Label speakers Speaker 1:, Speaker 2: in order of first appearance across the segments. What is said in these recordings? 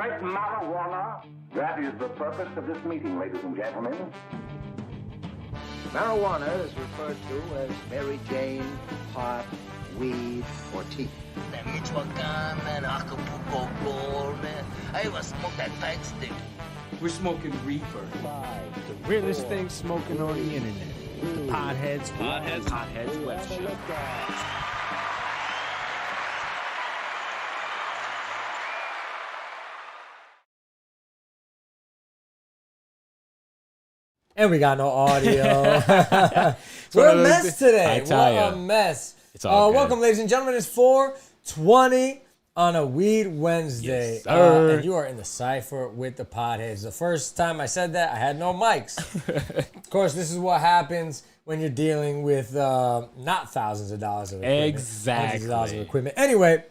Speaker 1: like marijuana? That is the purpose of this meeting, ladies and gentlemen.
Speaker 2: Marijuana is referred to as Mary Jane, pot, weed, or tea.
Speaker 3: That Michoacan, man, Acapulco Gold, man. I even smoked that tight stick.
Speaker 4: We're smoking reefer.
Speaker 5: The realest thing smoking on the internet. The Podheads web show.
Speaker 6: And we got no audio. We're a mess today. We're a mess.
Speaker 5: It's all good.
Speaker 6: Welcome, ladies and gentlemen. It's 4:20 on a Weed Wednesday.
Speaker 5: Yes, sir.
Speaker 6: And you are in the cipher with the Podheads. The first time I said that, I had no mics. Of course, this is what happens when you're dealing with not thousands of dollars of equipment.
Speaker 5: Exactly.
Speaker 6: Hundreds of dollars of equipment. Anyway,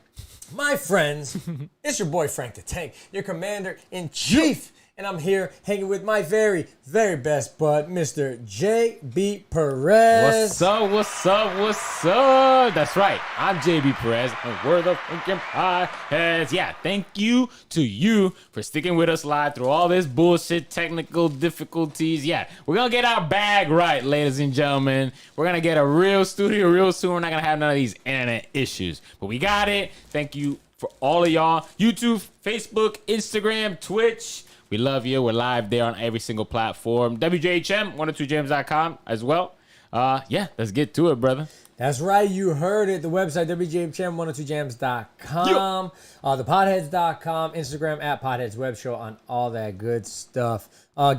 Speaker 6: my friends, it's your boy Frank the Tank, your commander-in-chief. And I'm here hanging with my very, very best bud, Mr. J.B. Perez.
Speaker 5: What's up, what's up, what's up? That's right. I'm J.B. Perez, and we're the freaking Podheads. Yeah, thank you to you for sticking with us live through all this bullshit, technical difficulties. Yeah, we're going to get our bag right, ladies and gentlemen. We're going to get a real studio real soon. We're not going to have none of these internet issues. But we got it. Thank you for all of y'all. YouTube, Facebook, Instagram, Twitch. We love you. We're live there on every single platform. WJHM, 102jams.com as well. Yeah, let's get to it, brother.
Speaker 6: That's right. You heard it. The website, WJHM102jams.com, thepodheads.com, Instagram at Podheads Web Show on all that good stuff.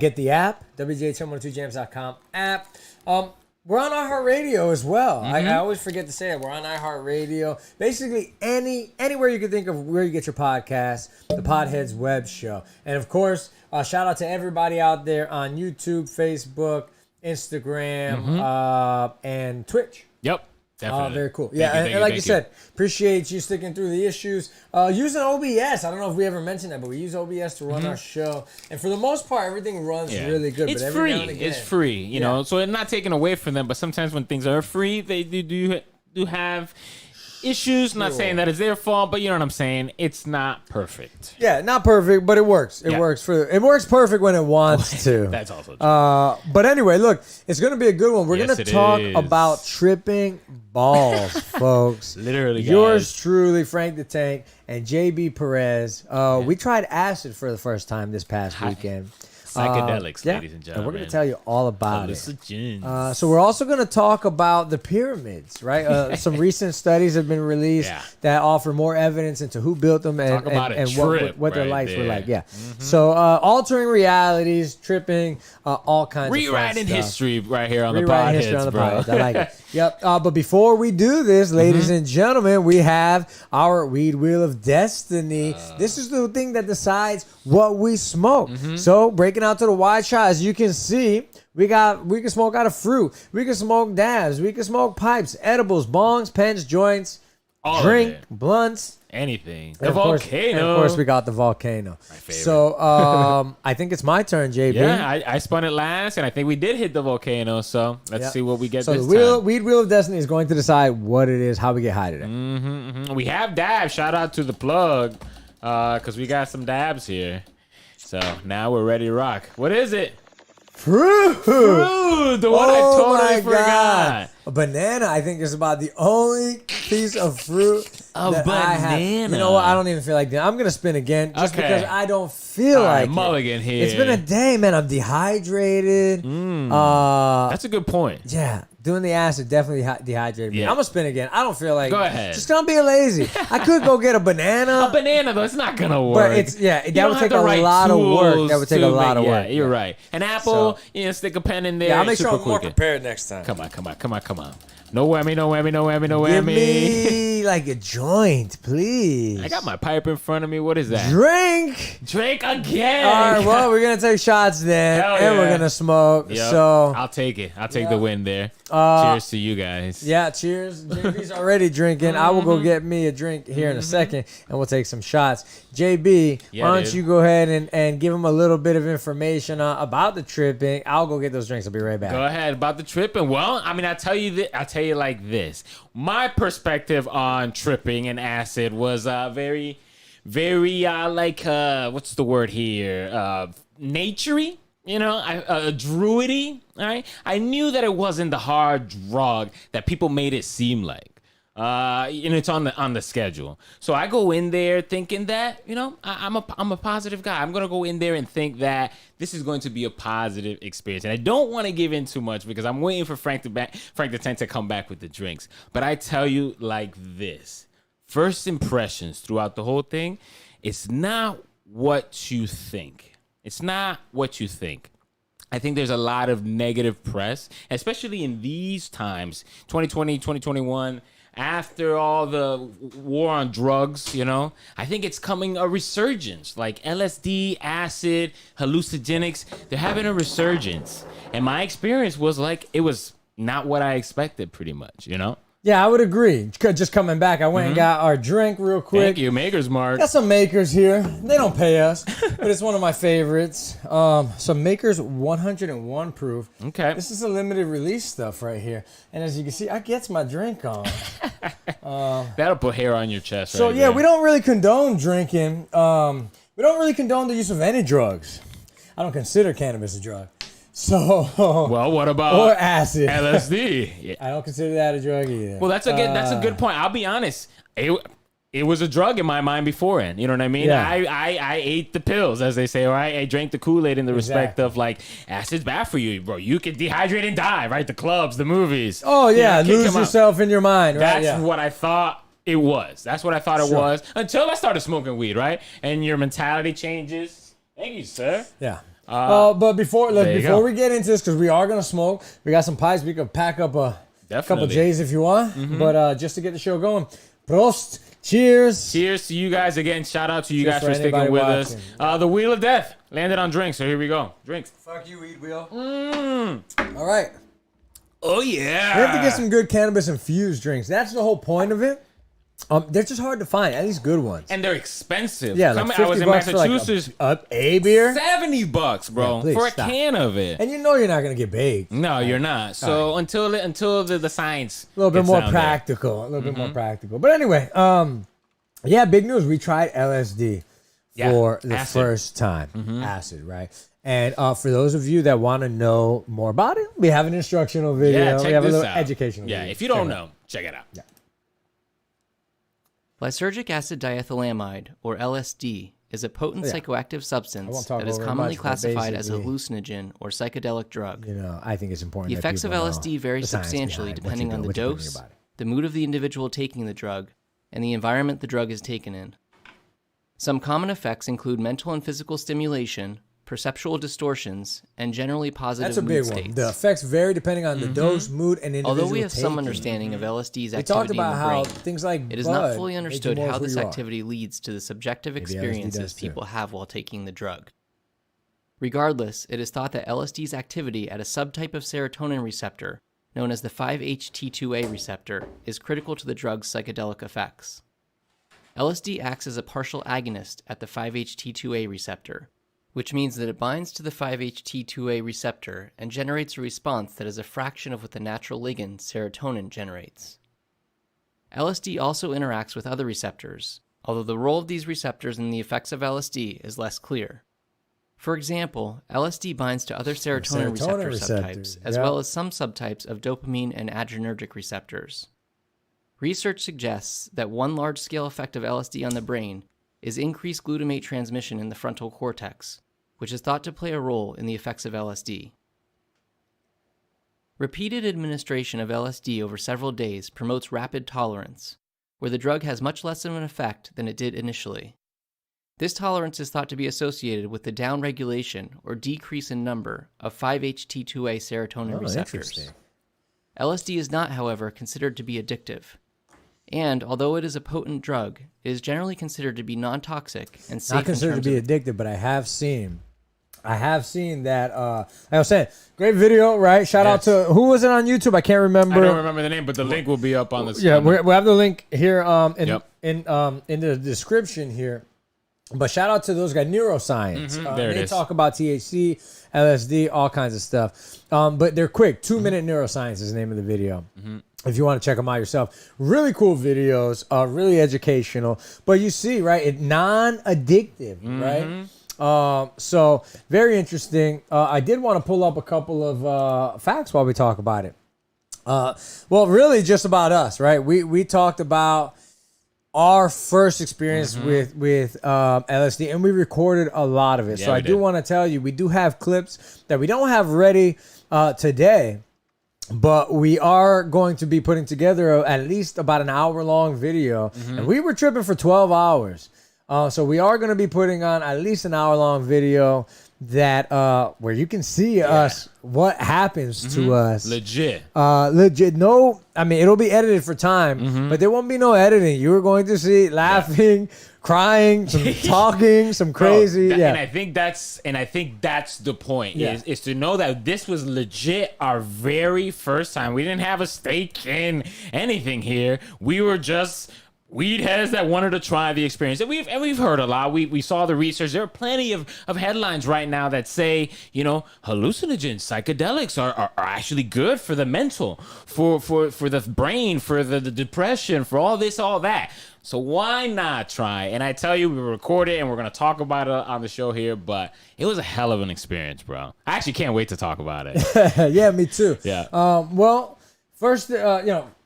Speaker 6: Get the app, WJHM102jams.com app. We're on iHeartRadio as well. I always forget to say it. We're on iHeartRadio. Basically, anywhere you can think of where you get your podcast, the Podheads Web Show. And of course, shout out to everybody out there on YouTube, Facebook, Instagram, and Twitch.
Speaker 5: Yep. Definitely.
Speaker 6: Very cool.
Speaker 5: Thank you,
Speaker 6: and like you said, appreciate you sticking through the issues. Using OBS. I don't know if we ever mentioned that, but we use OBS to run our show. And for the most part, everything runs really good.
Speaker 5: It's
Speaker 6: but every
Speaker 5: free.
Speaker 6: now and again,
Speaker 5: It's free, you know. So it's not taken away from them, but sometimes when things are free, they do have issues. Not saying that it's their fault, but you know what I'm saying. It's not perfect.
Speaker 6: Yeah, not perfect, but it works. It works perfect when it wants to.
Speaker 5: That's also true.
Speaker 6: But anyway, look, it's gonna be a good one. We're
Speaker 5: Yes,
Speaker 6: gonna talk
Speaker 5: is.
Speaker 6: about tripping balls, folks.
Speaker 5: Literally, guys.
Speaker 6: Yours truly, Frank the Tank, and JB Perez. We tried acid for the first time this past weekend.
Speaker 5: Psychedelics, ladies and
Speaker 6: And
Speaker 5: gentlemen.
Speaker 6: we're going to tell you all about it.
Speaker 5: Hallucinogens.
Speaker 6: So we're also going to talk about the pyramids, right? Some recent studies have been released that offer more evidence into who built them and what their lives were like. Yeah. So altering realities, tripping, all kinds of
Speaker 5: Rewriting
Speaker 6: fun
Speaker 5: history right here on
Speaker 6: Rewriting
Speaker 5: the
Speaker 6: history on
Speaker 5: Podheads,
Speaker 6: the
Speaker 5: bro.
Speaker 6: Podheads. I like it. Yep. But before we do this, ladies and gentlemen, we have our Weed Wheel of Destiny. This is the thing that decides what we smoke. So breaking out to the wide shot, as you can see, we can smoke out of fruit, we can smoke dabs, we can smoke pipes, edibles, bongs, pens, joints,
Speaker 5: All
Speaker 6: drink,
Speaker 5: of it.
Speaker 6: blunts.
Speaker 5: Anything.
Speaker 6: And
Speaker 5: The volcano.
Speaker 6: And of course, we got the volcano.
Speaker 5: My favorite.
Speaker 6: So I think it's my turn, JB.
Speaker 5: Yeah, I spun it last, and I think we did hit the volcano. So let's see what we get
Speaker 6: So
Speaker 5: this
Speaker 6: the
Speaker 5: time.
Speaker 6: Weed Wheel of Destiny is going to decide what it is, how we get high today.
Speaker 5: We have dabs. Shout out to the plug, because we got some dabs here. So now we're ready to rock. What is it?
Speaker 6: Fruit.
Speaker 5: The one I totally forgot.
Speaker 6: A banana, I think, is about the only piece of fruit that I have. You
Speaker 5: banana.
Speaker 6: know what? I don't even feel like that. I'm going to spin again just
Speaker 5: Okay.
Speaker 6: because I don't feel
Speaker 5: All right,
Speaker 6: like
Speaker 5: mulligan
Speaker 6: it.
Speaker 5: here.
Speaker 6: It's been a day, man. I'm dehydrated.
Speaker 5: That's a good point.
Speaker 6: Yeah, doing the acid definitely dehydrated me.
Speaker 5: Yeah.
Speaker 6: I'm going to spin again. I don't feel like
Speaker 5: Go ahead.
Speaker 6: Just don't be lazy. I could go get a banana.
Speaker 5: A banana, though, it's not going to work.
Speaker 6: But it's,
Speaker 5: You
Speaker 6: that would
Speaker 5: don't
Speaker 6: take
Speaker 5: have the
Speaker 6: a
Speaker 5: right
Speaker 6: lot of work.
Speaker 5: tools
Speaker 6: That would take
Speaker 5: to
Speaker 6: a lot of
Speaker 5: make-
Speaker 6: work.
Speaker 5: Yeah, you're right. An apple,
Speaker 6: So-
Speaker 5: stick a pen in there.
Speaker 6: Yeah, I'll make sure
Speaker 5: super
Speaker 6: I'm more
Speaker 5: quick.
Speaker 6: prepared next time.
Speaker 5: Come on. No whammy, no whammy, no whammy, no
Speaker 6: Give
Speaker 5: whammy.
Speaker 6: me like a joint, please.
Speaker 5: I got my pipe in front of me. What is that?
Speaker 6: Drink.
Speaker 5: Drink again.
Speaker 6: All right, well, we're going to take shots then,
Speaker 5: Hell
Speaker 6: and we're
Speaker 5: yeah.
Speaker 6: going to smoke.
Speaker 5: Yep.
Speaker 6: So,
Speaker 5: I'll take it. I'll take
Speaker 6: Yeah.
Speaker 5: the win there. Cheers to you guys.
Speaker 6: yeah, cheers. JB's already drinking. I will go get me a drink here in a second, and we'll take some shots. JB,
Speaker 5: Yeah,
Speaker 6: why don't
Speaker 5: dude.
Speaker 6: you go ahead and give him a little bit of information about the tripping. I'll go get those drinks. I'll be right back.
Speaker 5: Go ahead about the tripping. Well, I mean, I'll tell you like this. My perspective on tripping and acid was very very what's the word here? Naturey. You know, druidy. All right. I knew that it wasn't the hard drug that people made it seem like. And it's on the schedule. So I go in there thinking that, you know, I'm a positive guy. I'm gonna go in there and think that this is going to be a positive experience. And I don't want to give in too much because I'm waiting for Frank the Tank to come back with the drinks. But I tell you like this: first impressions throughout the whole thing, it's not what you think. It's not what you think. I think there's a lot of negative press, especially in these times, 2020, 2021. After all the war on drugs, you know, I think it's coming a resurgence. Like LSD, acid, hallucinogenics, they're having a resurgence. And my experience was like, it was not what I expected pretty much, you know?
Speaker 6: Yeah, I would agree. Just coming back, I went and got our drink real quick.
Speaker 5: Thank you, Maker's Mark.
Speaker 6: Got some Makers here. They don't pay us, but it's one of my favorites. Some Makers 101 proof.
Speaker 5: Okay.
Speaker 6: This is a limited release stuff right here. And as you can see, I gets my drink on.
Speaker 5: That'll put hair on your chest.
Speaker 6: So
Speaker 5: right
Speaker 6: yeah,
Speaker 5: there.
Speaker 6: we don't really condone drinking. We don't really condone the use of any drugs. I don't consider cannabis a drug. So
Speaker 5: Well, what about
Speaker 6: or acid?
Speaker 5: LSD? Yeah.
Speaker 6: I don't consider that a drug either.
Speaker 5: Well, that's a good point. I'll be honest. It was a drug in my mind beforehand. You know what I mean?
Speaker 6: Yeah.
Speaker 5: I ate the pills, as they say, or I drank the Kool-Aid in the respect of like acid's bad for you, bro. You could dehydrate and die, right? The clubs, the movies.
Speaker 6: Oh yeah,
Speaker 5: You know,
Speaker 6: lose yourself in your mind, right?
Speaker 5: That's what I thought it was. That's what I thought it was until I started smoking weed, right? And your mentality changes. Thank you, sir.
Speaker 6: Yeah. But before
Speaker 5: go.
Speaker 6: we get into this, because we are gonna smoke, we got some pies. We could pack up a couple J's if you want. But just to get the show going, Prost, cheers.
Speaker 5: Cheers to you guys again. Shout out to you
Speaker 6: Cheers
Speaker 5: guys for sticking
Speaker 6: anybody
Speaker 5: with
Speaker 6: watching.
Speaker 5: us. The Wheel of Death landed on drinks, so here we go. Drinks.
Speaker 6: Fuck you, weed wheel. All right.
Speaker 5: Oh yeah.
Speaker 6: We have to get some good cannabis infused drinks. That's the whole point of it. They're just hard to find, at least good ones.
Speaker 5: And they're expensive.
Speaker 6: Yeah, like
Speaker 5: I was in
Speaker 6: $50
Speaker 5: Massachusetts.
Speaker 6: for like a beer.
Speaker 5: $70, bro,
Speaker 6: Yeah, please
Speaker 5: for a
Speaker 6: stop.
Speaker 5: can of it.
Speaker 6: And you know you're not gonna get baked.
Speaker 5: No, you're not. So until the science,
Speaker 6: A little bit
Speaker 5: gets
Speaker 6: more
Speaker 5: down there.
Speaker 6: practical. A little bit more practical. But anyway, yeah, big news. We tried LSD for the
Speaker 5: acid.
Speaker 6: first time. Acid, right? And for those of you that want to know more about it, we have an instructional video.
Speaker 5: Yeah, check
Speaker 6: we have a
Speaker 5: this
Speaker 6: little
Speaker 5: out.
Speaker 6: educational
Speaker 5: Yeah,
Speaker 6: video.
Speaker 5: if you don't know, check it out.
Speaker 6: Yeah.
Speaker 7: Lysergic acid diethylamide, or LSD, is a potent psychoactive substance
Speaker 6: talk
Speaker 7: that is
Speaker 6: over
Speaker 7: commonly
Speaker 6: much, but
Speaker 7: classified as a
Speaker 6: basically,
Speaker 7: hallucinogen or psychedelic drug.
Speaker 6: You know, I think it's important.
Speaker 7: The
Speaker 6: that
Speaker 7: effects of
Speaker 6: people know
Speaker 7: LSD vary
Speaker 6: the science
Speaker 7: substantially
Speaker 6: behind what
Speaker 7: depending
Speaker 6: you
Speaker 7: on
Speaker 6: do,
Speaker 7: the
Speaker 6: what you put in your
Speaker 7: dose,
Speaker 6: body.
Speaker 7: the mood of the individual taking the drug, and the environment the drug is taken in. Some common effects include mental and physical stimulation, perceptual distortions, and generally positive
Speaker 6: That's a
Speaker 7: mood
Speaker 6: big
Speaker 7: states.
Speaker 6: one. The effects vary depending on the dose, mood, and individual
Speaker 7: Although we have some
Speaker 6: taking.
Speaker 7: understanding of LSD's
Speaker 6: We
Speaker 7: activity
Speaker 6: talked
Speaker 7: in the
Speaker 6: about how
Speaker 7: brain,
Speaker 6: things like
Speaker 7: it is
Speaker 6: Bud
Speaker 7: not fully
Speaker 6: make you
Speaker 7: understood
Speaker 6: more
Speaker 7: how
Speaker 6: who
Speaker 7: this
Speaker 6: you are.
Speaker 7: activity leads to the subjective
Speaker 6: Maybe LSD does
Speaker 7: experiences
Speaker 6: too.
Speaker 7: people have while taking the drug. Regardless, it is thought that LSD's activity at a subtype of serotonin receptor, known as the 5-HT2A receptor, is critical to the drug's psychedelic effects. LSD acts as a partial agonist at the 5-HT2A receptor, which means that it binds to the 5-HT2A receptor and generates a response that is a fraction of what the natural ligand serotonin generates. LSD also interacts with other receptors, although the role of these receptors in the effects of LSD is less clear. For example, LSD binds to other serotonin receptor subtypes, as well as some subtypes of dopamine and adrenergic receptors. Research suggests that one large-scale effect of LSD on the brain is increased glutamate transmission in the frontal cortex, which is thought to play a role in the effects of LSD. Repeated administration of LSD over several days promotes rapid tolerance, where the drug has much less of an effect than it did initially. This tolerance is thought to be associated with the downregulation or decrease in number of 5-HT2A serotonin receptors. LSD is not, however, considered to be addictive. And although it is a potent drug, it is generally considered to be non-toxic and safe.
Speaker 6: Not considered to be addictive, but I have seen that. Like I was saying, great video, right? Shout out to who was it on YouTube? I can't remember.
Speaker 5: I don't remember the name, but the link will be up on the.
Speaker 6: Yeah, we have the link here in the description here. But shout out to those guys, Neuroscience.
Speaker 5: There it
Speaker 6: they
Speaker 5: is.
Speaker 6: talk about THC, LSD, all kinds of stuff. But they're quick. 2-minute Neuroscience is the name of the video. if you want to check them out yourself. Really cool videos, really educational. But you see, right, it non-addictive, right? So very interesting. I did want to pull up a couple of facts while we talk about it. Well, really just about us, right? We talked about our first experience with LSD, and we recorded a lot of it.
Speaker 5: Yeah,
Speaker 6: so I do want to tell you, we do have clips that we don't have ready today, but we are going to be putting together at least about an hour-long video, and we were tripping for 12 hours. So we are going to be putting on at least an hour-long video that where you can see us, what happens to us.
Speaker 5: Legit.
Speaker 6: No, I mean, it'll be edited for time, but there won't be no editing. You're going to see laughing, crying, some talking, some crazy.
Speaker 5: Bro, and I think that's the point is to know that this was legit our very first time. We didn't have a stake in anything here. We were just weed heads that wanted to try the experience. And we've heard a lot. We saw the research. There are plenty of headlines right now that say, hallucinogens, psychedelics are actually good for the mental, for the brain, for the depression, for all this, all that. So why not try? And I tell you, we record it and we're going to talk about it on the show here, but it was a hell of an experience, bro. I actually can't wait to talk about it.
Speaker 6: Yeah, me too.
Speaker 5: Yeah.
Speaker 6: Well, first,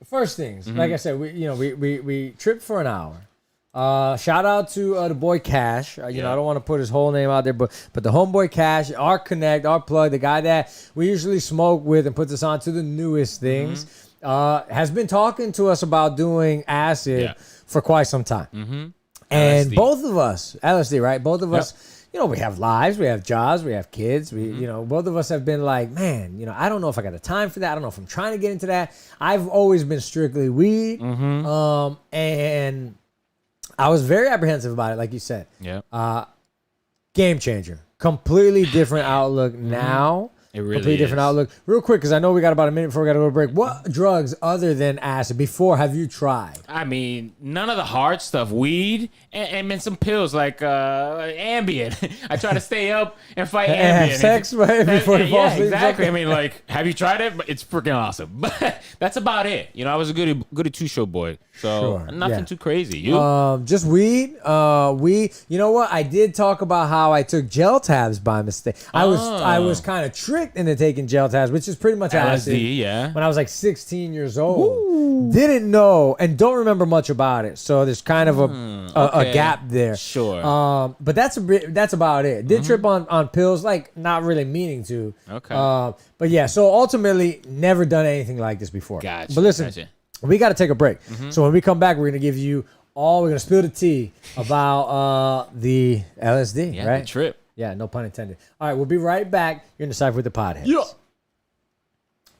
Speaker 6: first things, like I said, we tripped for an hour. Shout out to the boy Cash. I don't want to put his whole name out there, but the homeboy Cash, our connect, our plug, the guy that we usually smoke with and puts us on to the newest things, has been talking to us about doing acid for quite some time. And
Speaker 5: LSD.
Speaker 6: both of us, LSD, right? Both of us, we have lives, we have jobs, we have kids. We, both of us have been like, man, I don't know if I got the time for that. I don't know if I'm trying to get into that. I've always been strictly weed. And I was very apprehensive about it, like you said.
Speaker 5: Yeah.
Speaker 6: Game changer. Completely different outlook now.
Speaker 5: It really
Speaker 6: completely different outlook. Real quick, because I know we got about a minute before we got to go to break. What drugs other than acid before have you tried?
Speaker 5: I mean, none of the hard stuff. Weed and then some pills like Ambien. I try to stay up and fight Ambien.
Speaker 6: Have sex right before you fall asleep.
Speaker 5: Exactly. I mean, like, have you tried it? But it's freaking awesome. But that's about it. I was a goody two-show boy. So nothing too crazy. You?
Speaker 6: Just weed. Weed. You know what? I did talk about how I took gel tabs by mistake. I was kind of tricked into taking gel tabs, which is pretty much acid.
Speaker 5: LSD,
Speaker 6: when I was like 16 years old. Ooh. Didn't know and don't remember much about it. So there's kind of a gap there.
Speaker 5: Sure.
Speaker 6: But that's about it. Did trip on pills, like not really meaning to.
Speaker 5: Okay.
Speaker 6: But yeah, so ultimately never done anything like this before.
Speaker 5: Gotcha.
Speaker 6: But listen, we got to take a break. So when we come back, we're going to give you we're going to spill the tea about the LSD, right?
Speaker 5: The trip.
Speaker 6: Yeah, no pun intended. All right, we'll be right back. You're in the Cipher with the Podheads.
Speaker 5: Yeah.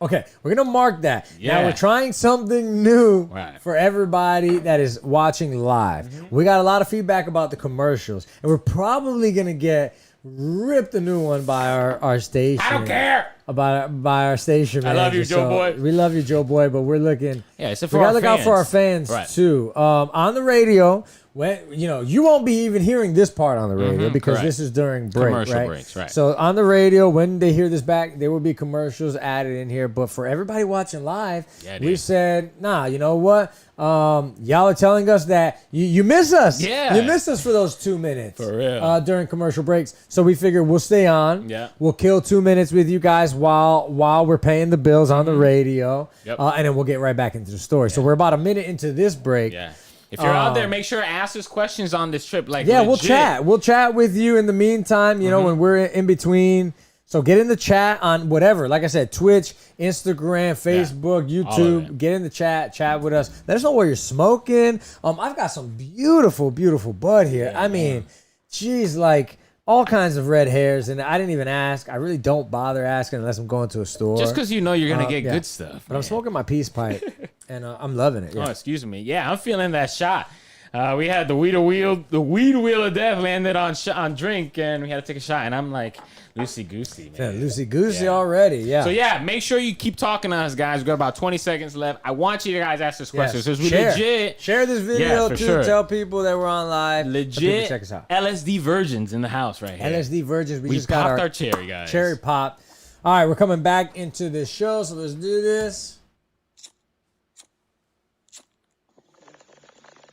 Speaker 6: Okay, we're going to mark that.
Speaker 5: Yeah.
Speaker 6: Now we're trying something new for everybody that is watching live. We got a lot of feedback about the commercials, and we're probably going to get ripped a new one by our station.
Speaker 5: I don't care.
Speaker 6: By our station manager.
Speaker 5: I love you, Joe Boy.
Speaker 6: We love you, Joe Boy, but we're looking.
Speaker 5: Yeah, it's
Speaker 6: we gotta look out for our fans too. On the radio, when you won't be even hearing this part on the radio because this is during
Speaker 5: commercial breaks, right?
Speaker 6: So on the radio, when they hear this back, there will be commercials added in here. But for everybody watching live, we said, nah, you know what? Y'all are telling us that you miss us.
Speaker 5: Yeah.
Speaker 6: You miss us for those 2 minutes.
Speaker 5: For real.
Speaker 6: During commercial breaks. So we figured we'll stay on.
Speaker 5: Yeah.
Speaker 6: We'll kill 2 minutes with you guys while we're paying the bills on the radio.
Speaker 5: Yep.
Speaker 6: And then we'll get right back into the story. So we're about a minute into this break.
Speaker 5: Yeah. If you're out there, make sure to ask us questions on this trip. Like,
Speaker 6: we'll chat. We'll chat with you in the meantime, when we're in between. So get in the chat on whatever. Like I said, Twitch, Instagram, Facebook, YouTube. Get in the chat with us. Let us know where you're smoking. I've got some beautiful, beautiful bud here. I mean, geez, like all kinds of red hairs, and I didn't even ask. I really don't bother asking unless I'm going to a store.
Speaker 5: Just because you're going to get good stuff.
Speaker 6: But I'm smoking my peace pipe, and I'm loving it. Yeah.
Speaker 5: Oh, excuse me. Yeah, I'm feeling that shot. We had the weed wheel of death landed on drink, and we had to take a shot. And I'm like, loosey goosey, man.
Speaker 6: Yeah, loosey goosey already. Yeah.
Speaker 5: So make sure you keep talking to us, guys. We've got about 20 seconds left. I want you guys to ask us questions.
Speaker 6: Yes.
Speaker 5: We legit
Speaker 6: share this video too.
Speaker 5: Sure.
Speaker 6: Tell people that we're on live.
Speaker 5: Legit.
Speaker 6: Check us out.
Speaker 5: LSD virgins in the house right here.
Speaker 6: LSD virgins. We just
Speaker 5: popped
Speaker 6: got
Speaker 5: our cherry, guys.
Speaker 6: Cherry pop. All right, we're coming back into the show, so let's do this.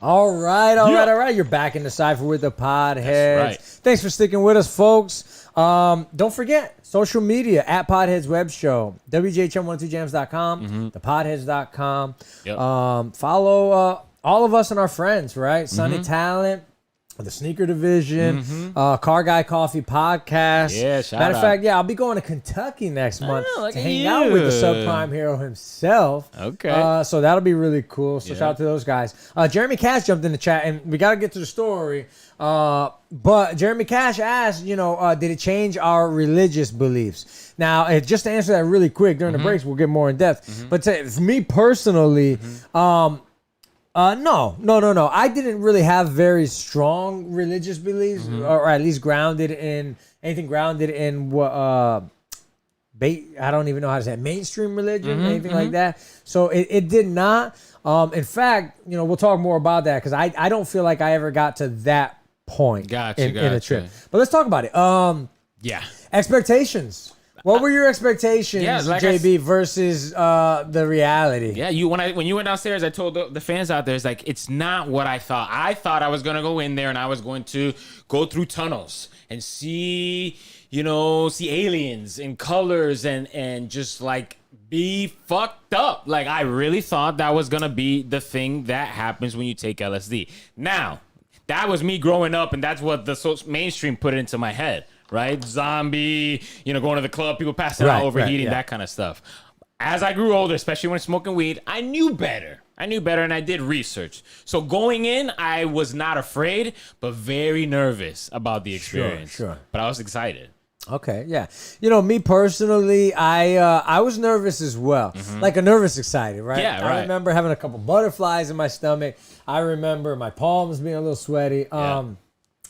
Speaker 6: All right. You're back in the cipher with the Podheads.
Speaker 5: That's right.
Speaker 6: Thanks for sticking with us, folks. Don't forget, social media, at Podheads Web Show, WJHM12jams.com, thepodheads.com.
Speaker 5: Yep.
Speaker 6: Follow all of us and our friends, right? Sunny Talent, the Sneaker Division, Car Guy Coffee Podcast.
Speaker 5: Yeah, shout
Speaker 6: Matter of
Speaker 5: out.
Speaker 6: fact, I'll be going to Kentucky next month
Speaker 5: look
Speaker 6: to
Speaker 5: at
Speaker 6: hang
Speaker 5: you.
Speaker 6: out with the subprime hero himself.
Speaker 5: Okay.
Speaker 6: So that'll be really cool. So
Speaker 5: Yeah.
Speaker 6: shout out to those guys. Jeremy Cash jumped in the chat, and we got to get to the story. But Jeremy Cash asked, did it change our religious beliefs? Now, just to answer that really quick, during the breaks, we'll get more in depth. But for me personally, no. I didn't really have very strong religious beliefs, or at least grounded in what I don't even know how to say it, mainstream religion, anything like that. So it did not. In fact, we'll talk more about that because I don't feel like I ever got to that point in the trip. But let's talk about it.
Speaker 5: Yeah.
Speaker 6: Expectations. What were your expectations,
Speaker 5: like
Speaker 6: JB, versus the reality?
Speaker 5: Yeah, when you went downstairs, I told the fans out there, it's like, it's not what I thought. I thought I was going to go in there and I was going to go through tunnels and see aliens in colors and just like be fucked up. Like, I really thought that was going to be the thing that happens when you take LSD. Now, that was me growing up, and that's what the mainstream put into my head. Right? Zombie, going to the club, people passing out, overheating, that kind of stuff. As I grew older, especially when smoking weed, I knew better. And I did research. So going in, I was not afraid, but very nervous about the experience.
Speaker 6: Sure.
Speaker 5: But I was excited.
Speaker 6: Okay, yeah. Me personally, I was nervous as well. Like a nervous excited, right?
Speaker 5: Yeah,
Speaker 6: I
Speaker 5: right.
Speaker 6: remember having a couple butterflies in my stomach. I remember my palms being a little sweaty. I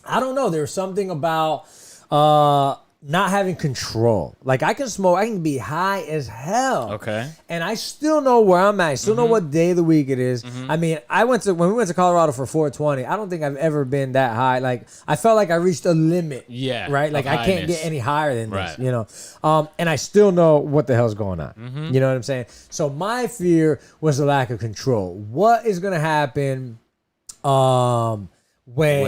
Speaker 6: don't know. There was something about not having control. Like, I can smoke, I can be high as hell.
Speaker 5: Okay.
Speaker 6: And I still know where I'm at. I still know what day of the week it is. I mean, when we went to Colorado for 420, I don't think I've ever been that high. Like, I felt like I reached a limit.
Speaker 5: Yeah.
Speaker 6: Right? Like,
Speaker 5: of
Speaker 6: I can't
Speaker 5: highness.
Speaker 6: get any higher than this,
Speaker 5: Right.
Speaker 6: And I still know what the hell's going on. You know what I'm saying? So my fear was the lack of control. What is going to happen when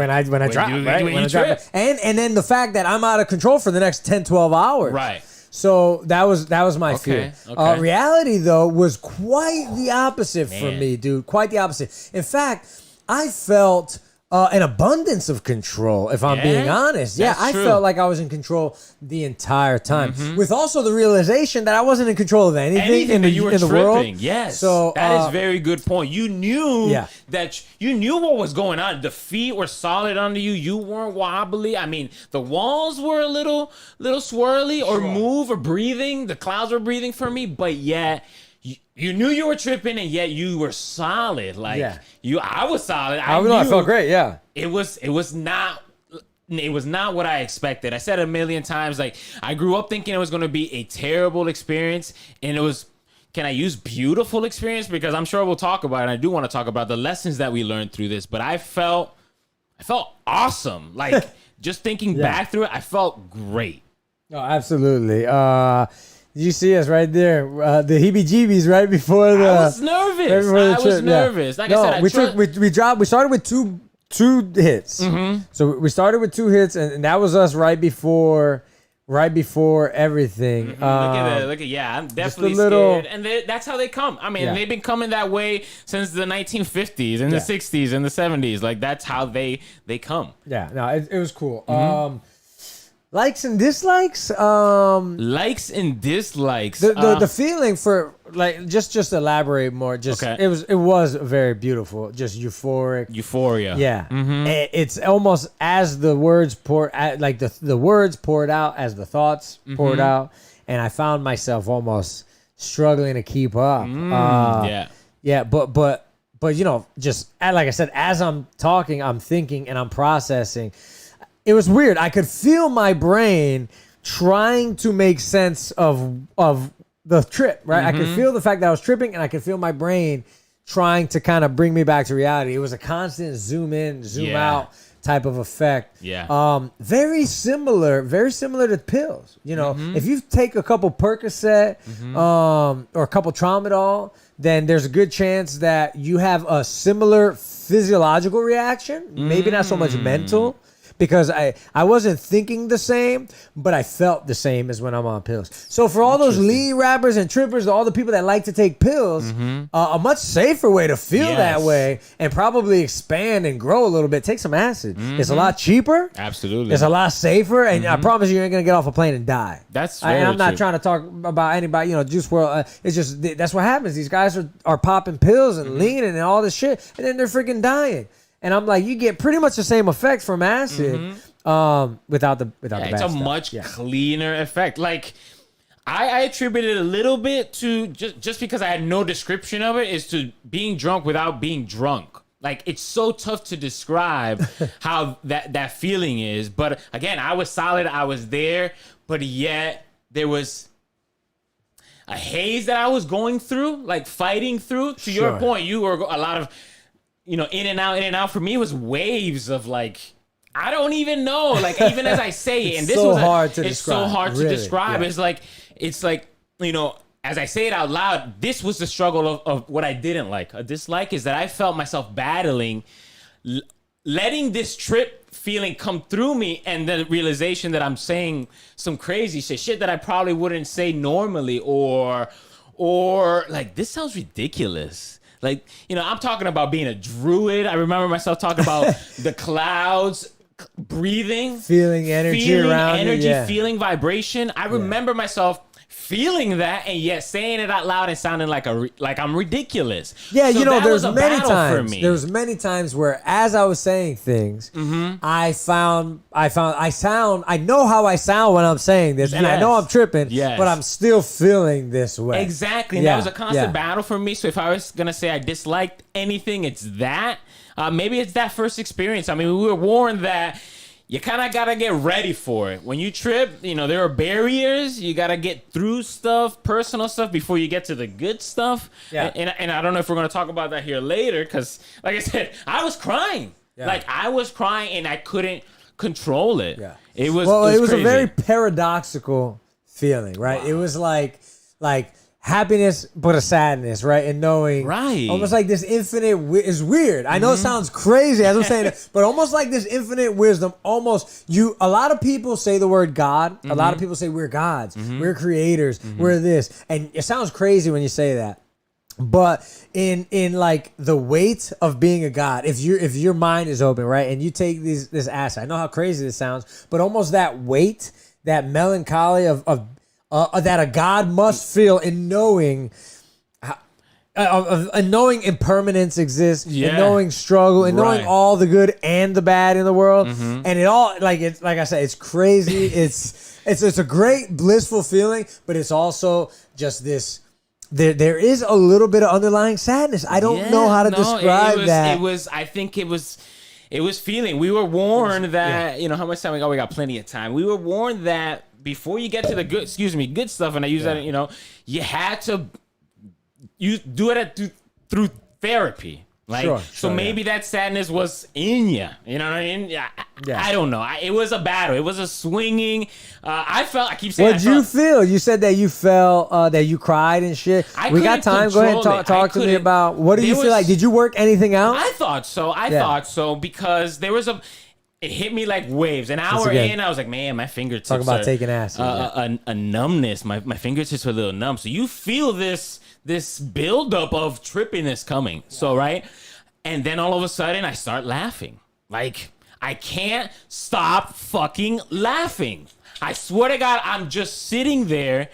Speaker 6: I drop, right? When I drop, and then the fact that I'm out of control for the next 10, 12 hours.
Speaker 5: Right.
Speaker 6: So that was my fear.
Speaker 5: Okay.
Speaker 6: Reality, though, was quite the opposite for me, dude. Quite the opposite. In fact, I felt an abundance of control, if I'm being honest.
Speaker 5: That's
Speaker 6: I
Speaker 5: true.
Speaker 6: felt like I was in control the entire time, with also the realization that I wasn't in control of anything in
Speaker 5: that
Speaker 6: the world.
Speaker 5: Yes.
Speaker 6: So
Speaker 5: that is a very good point. You knew
Speaker 6: that
Speaker 5: you knew what was going on. The feet were solid under you. You weren't wobbly. I mean, the walls were a little swirly or move or breathing. The clouds were breathing for me, but yet you knew you were tripping, and yet you were solid. Like I was solid.
Speaker 6: I felt great. Yeah.
Speaker 5: It was not what I expected. I said a million times, like, I grew up thinking it was going to be a terrible experience, and it was, can I use beautiful experience? Because I'm sure we'll talk about it, and I do want to talk about the lessons that we learned through this, but I felt awesome. Like, just thinking back through it, I felt great.
Speaker 6: No, absolutely. You see us right there, the heebie-jeebies right before the.
Speaker 5: I was nervous. Like I said,
Speaker 6: we started with two hits. So we started with 2 hits, and that was us right before everything.
Speaker 5: Look at I'm definitely scared, and that's how they come. I mean, they've been coming that way since the 1950s and the 60s and the 70s. Like, that's how they come.
Speaker 6: Yeah, no, it was cool. Likes and dislikes.
Speaker 5: Likes and dislikes.
Speaker 6: The feeling for, like, just elaborate more. It was very beautiful. Just euphoric.
Speaker 5: Euphoria.
Speaker 6: Yeah. It's almost as the words poured, like the words poured out as the thoughts poured out, and I found myself almost struggling to keep up. Yeah. But just like I said, as I'm talking, I'm thinking and I'm processing. It was weird. I could feel my brain trying to make sense of the trip, right? I could feel the fact that I was tripping, and I could feel my brain trying to kind of bring me back to reality. It was a constant zoom in, zoom out type of effect.
Speaker 5: Yeah.
Speaker 6: Very similar to pills. If you take a couple Percocet or a couple Tramadol, then there's a good chance that you have a similar physiological reaction, maybe not so much mental, because I wasn't thinking the same, but I felt the same as when I'm on pills. So for all those lean rappers and trippers, all the people that like to take pills, a much safer way to feel that way and probably expand and grow a little bit, take some acid. It's a lot cheaper.
Speaker 5: Absolutely.
Speaker 6: It's a lot safer, and I promise you ain't going to get off a plane and die.
Speaker 5: That's
Speaker 6: And I'm not
Speaker 5: true.
Speaker 6: trying to talk about anybody, Juice WRLD. It's just, that's what happens. These guys are popping pills and leaning and all this shit, and then they're freaking dying. And I'm like, you get pretty much the same effect from acid without the bad
Speaker 5: It's a
Speaker 6: stuff.
Speaker 5: much cleaner effect. Like, I attribute it a little bit to just because I had no description of it, is to being drunk without being drunk. Like, it's so tough to describe how that feeling is. But again, I was solid. I was there. But yet there was a haze that I was going through, like fighting through. To your point, you were a lot of, in and out. For me, it was waves of like, I don't even know. Like, even as I say it, and this
Speaker 6: so
Speaker 5: was
Speaker 6: hard to
Speaker 5: it's
Speaker 6: describe.
Speaker 5: so hard to
Speaker 6: Really,
Speaker 5: describe.
Speaker 6: yeah.
Speaker 5: It's like, as I say it out loud, this was the struggle of what I didn't like. A dislike is that I felt myself battling, letting this trip feeling come through me, and the realization that I'm saying some crazy shit that I probably wouldn't say normally, or like, this sounds ridiculous. Like, I'm talking about being a druid. I remember myself talking about the clouds, breathing,
Speaker 6: Feeling energy around you,
Speaker 5: feeling vibration. I remember myself feeling that, and yet saying it out loud and sounding like I'm ridiculous.
Speaker 6: Yeah,
Speaker 5: So that
Speaker 6: there's
Speaker 5: was a
Speaker 6: many
Speaker 5: battle
Speaker 6: times.
Speaker 5: for me.
Speaker 6: There was many times where, as I was saying things, I know how I sound when I'm saying this, and I know I'm tripping, but I'm still feeling this way.
Speaker 5: Exactly. And that was a constant battle for me. So if I was gonna say I disliked anything, it's that. Maybe it's that first experience. I mean, we were warned that you kind of got to get ready for it. When you trip, there are barriers. You got to get through stuff, personal stuff, before you get to the good stuff. Yeah. And I don't know if we're going to talk about that here later, because, like I said, I was crying. Yeah. Like, I was crying, and I couldn't control it. Yeah. It was
Speaker 6: a
Speaker 5: crazy.
Speaker 6: very paradoxical feeling, right? Wow. It was like happiness, but a sadness, right? And knowing, almost like this infinite is weird. I know it sounds crazy as I'm saying it, but almost like this infinite wisdom. A lot of people say the word God. A lot of people say we're gods, we're creators, we're this, and it sounds crazy when you say that. But in like the weight of being a god, if your mind is open, right, and you take this acid, I know how crazy this sounds, but almost that weight, that melancholy of that a god must feel in knowing knowing impermanence exists, and knowing struggle, and knowing all the good and the bad in the world, and it all, like I said, it's crazy. It's a great blissful feeling, but it's also just this. There is a little bit of underlying sadness. I don't know how to describe that.
Speaker 5: I think it was feeling. We were warned that, how much time we got? We got plenty of time. We were warned that before you get to the good stuff, and I use that, you had to do it through therapy. Like, maybe that sadness was in you. You know what I mean? I don't know. It was a battle. It was a swinging. I keep saying.
Speaker 6: What did you feel? You said that you felt that you cried and shit. We got time. Go ahead and talk to me about, what do you feel like? Did you work anything out?
Speaker 5: I thought so. I thought so, because there was it hit me like waves. An hour in, I was like, man, my fingertips.
Speaker 6: Talk about taking acid.
Speaker 5: A numbness. My fingertips were a little numb. So you feel this buildup of trippiness coming. So, right? And then all of a sudden, I start laughing. Like, I can't stop fucking laughing. I swear to God, I'm just sitting there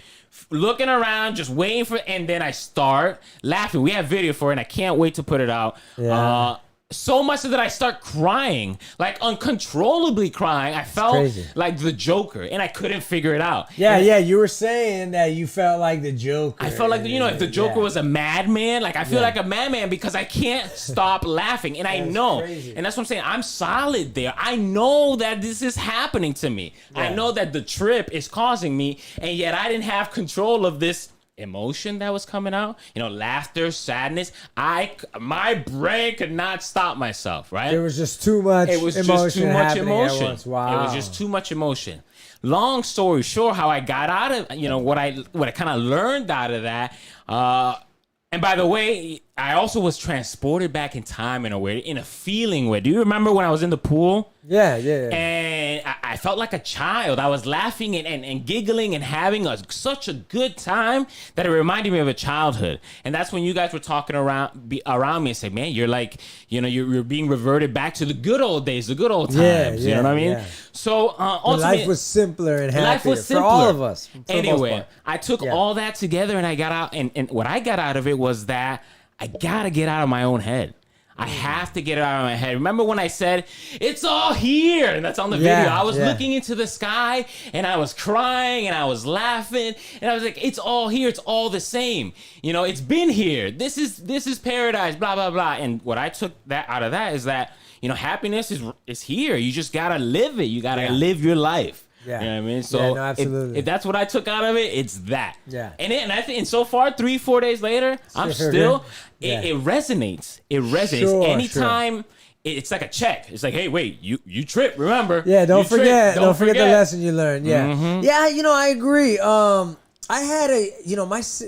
Speaker 5: looking around, just waiting for, and then I start laughing. We have video for it, and I can't wait to put it out. Yeah. So much so that I start crying, like uncontrollably crying. I felt like the Joker, and I couldn't figure it out.
Speaker 6: Yeah, you were saying that you felt like the Joker.
Speaker 5: I felt like, if the Joker was a madman, like I feel like a madman, because I can't stop laughing. And I know, and that's what I'm saying, I'm solid there. I know that this is happening to me. Yeah. I know that the trip is causing me, and yet I didn't have control of this emotion that was coming out, laughter, sadness. My brain could not stop myself, right?
Speaker 6: There was just too much emotion.
Speaker 5: It was just too much emotion.
Speaker 6: Wow.
Speaker 5: It was just too much emotion. Long story short, how I got out of, what I kind of learned out of that, and And by the way, I also was transported back in time in a way, in a feeling way. Do you remember when I was in the pool?
Speaker 6: Yeah.
Speaker 5: And I felt like a child. I was laughing and giggling and having such a good time that it reminded me of a childhood. And that's when you guys were talking around me and say, man, you're like, you're being reverted back to the good old days, the good old times. You know what I mean?
Speaker 6: Yeah.
Speaker 5: So ultimately,
Speaker 6: life was simpler and happier
Speaker 5: life was simpler
Speaker 6: for all of us.
Speaker 5: Anyway, I took all that together and I got out. And what I got out of it was that I got to get out of my own head. I have to get it out of my head. Remember when I said, it's all here? And that's on the video. I was looking into the sky and I was crying and I was laughing. And I was like, it's all here. It's all the same. It's been here. This is paradise, blah, blah, blah. And what I took out of that is that, happiness is here. You just got to live it. You got to live your life. Yeah. You know what I mean? So
Speaker 6: no, absolutely.
Speaker 5: If that's what I took out of it, it's that.
Speaker 6: Yeah.
Speaker 5: And I think, and so far, 3-4 days later, I'm still, it resonates. It resonates.
Speaker 6: Sure,
Speaker 5: anytime, it's like a check. It's like, hey, wait, you tripped, remember?
Speaker 6: Yeah, don't forget the lesson you learned. Yeah.
Speaker 5: Mm-hmm.
Speaker 6: Yeah, I agree. I had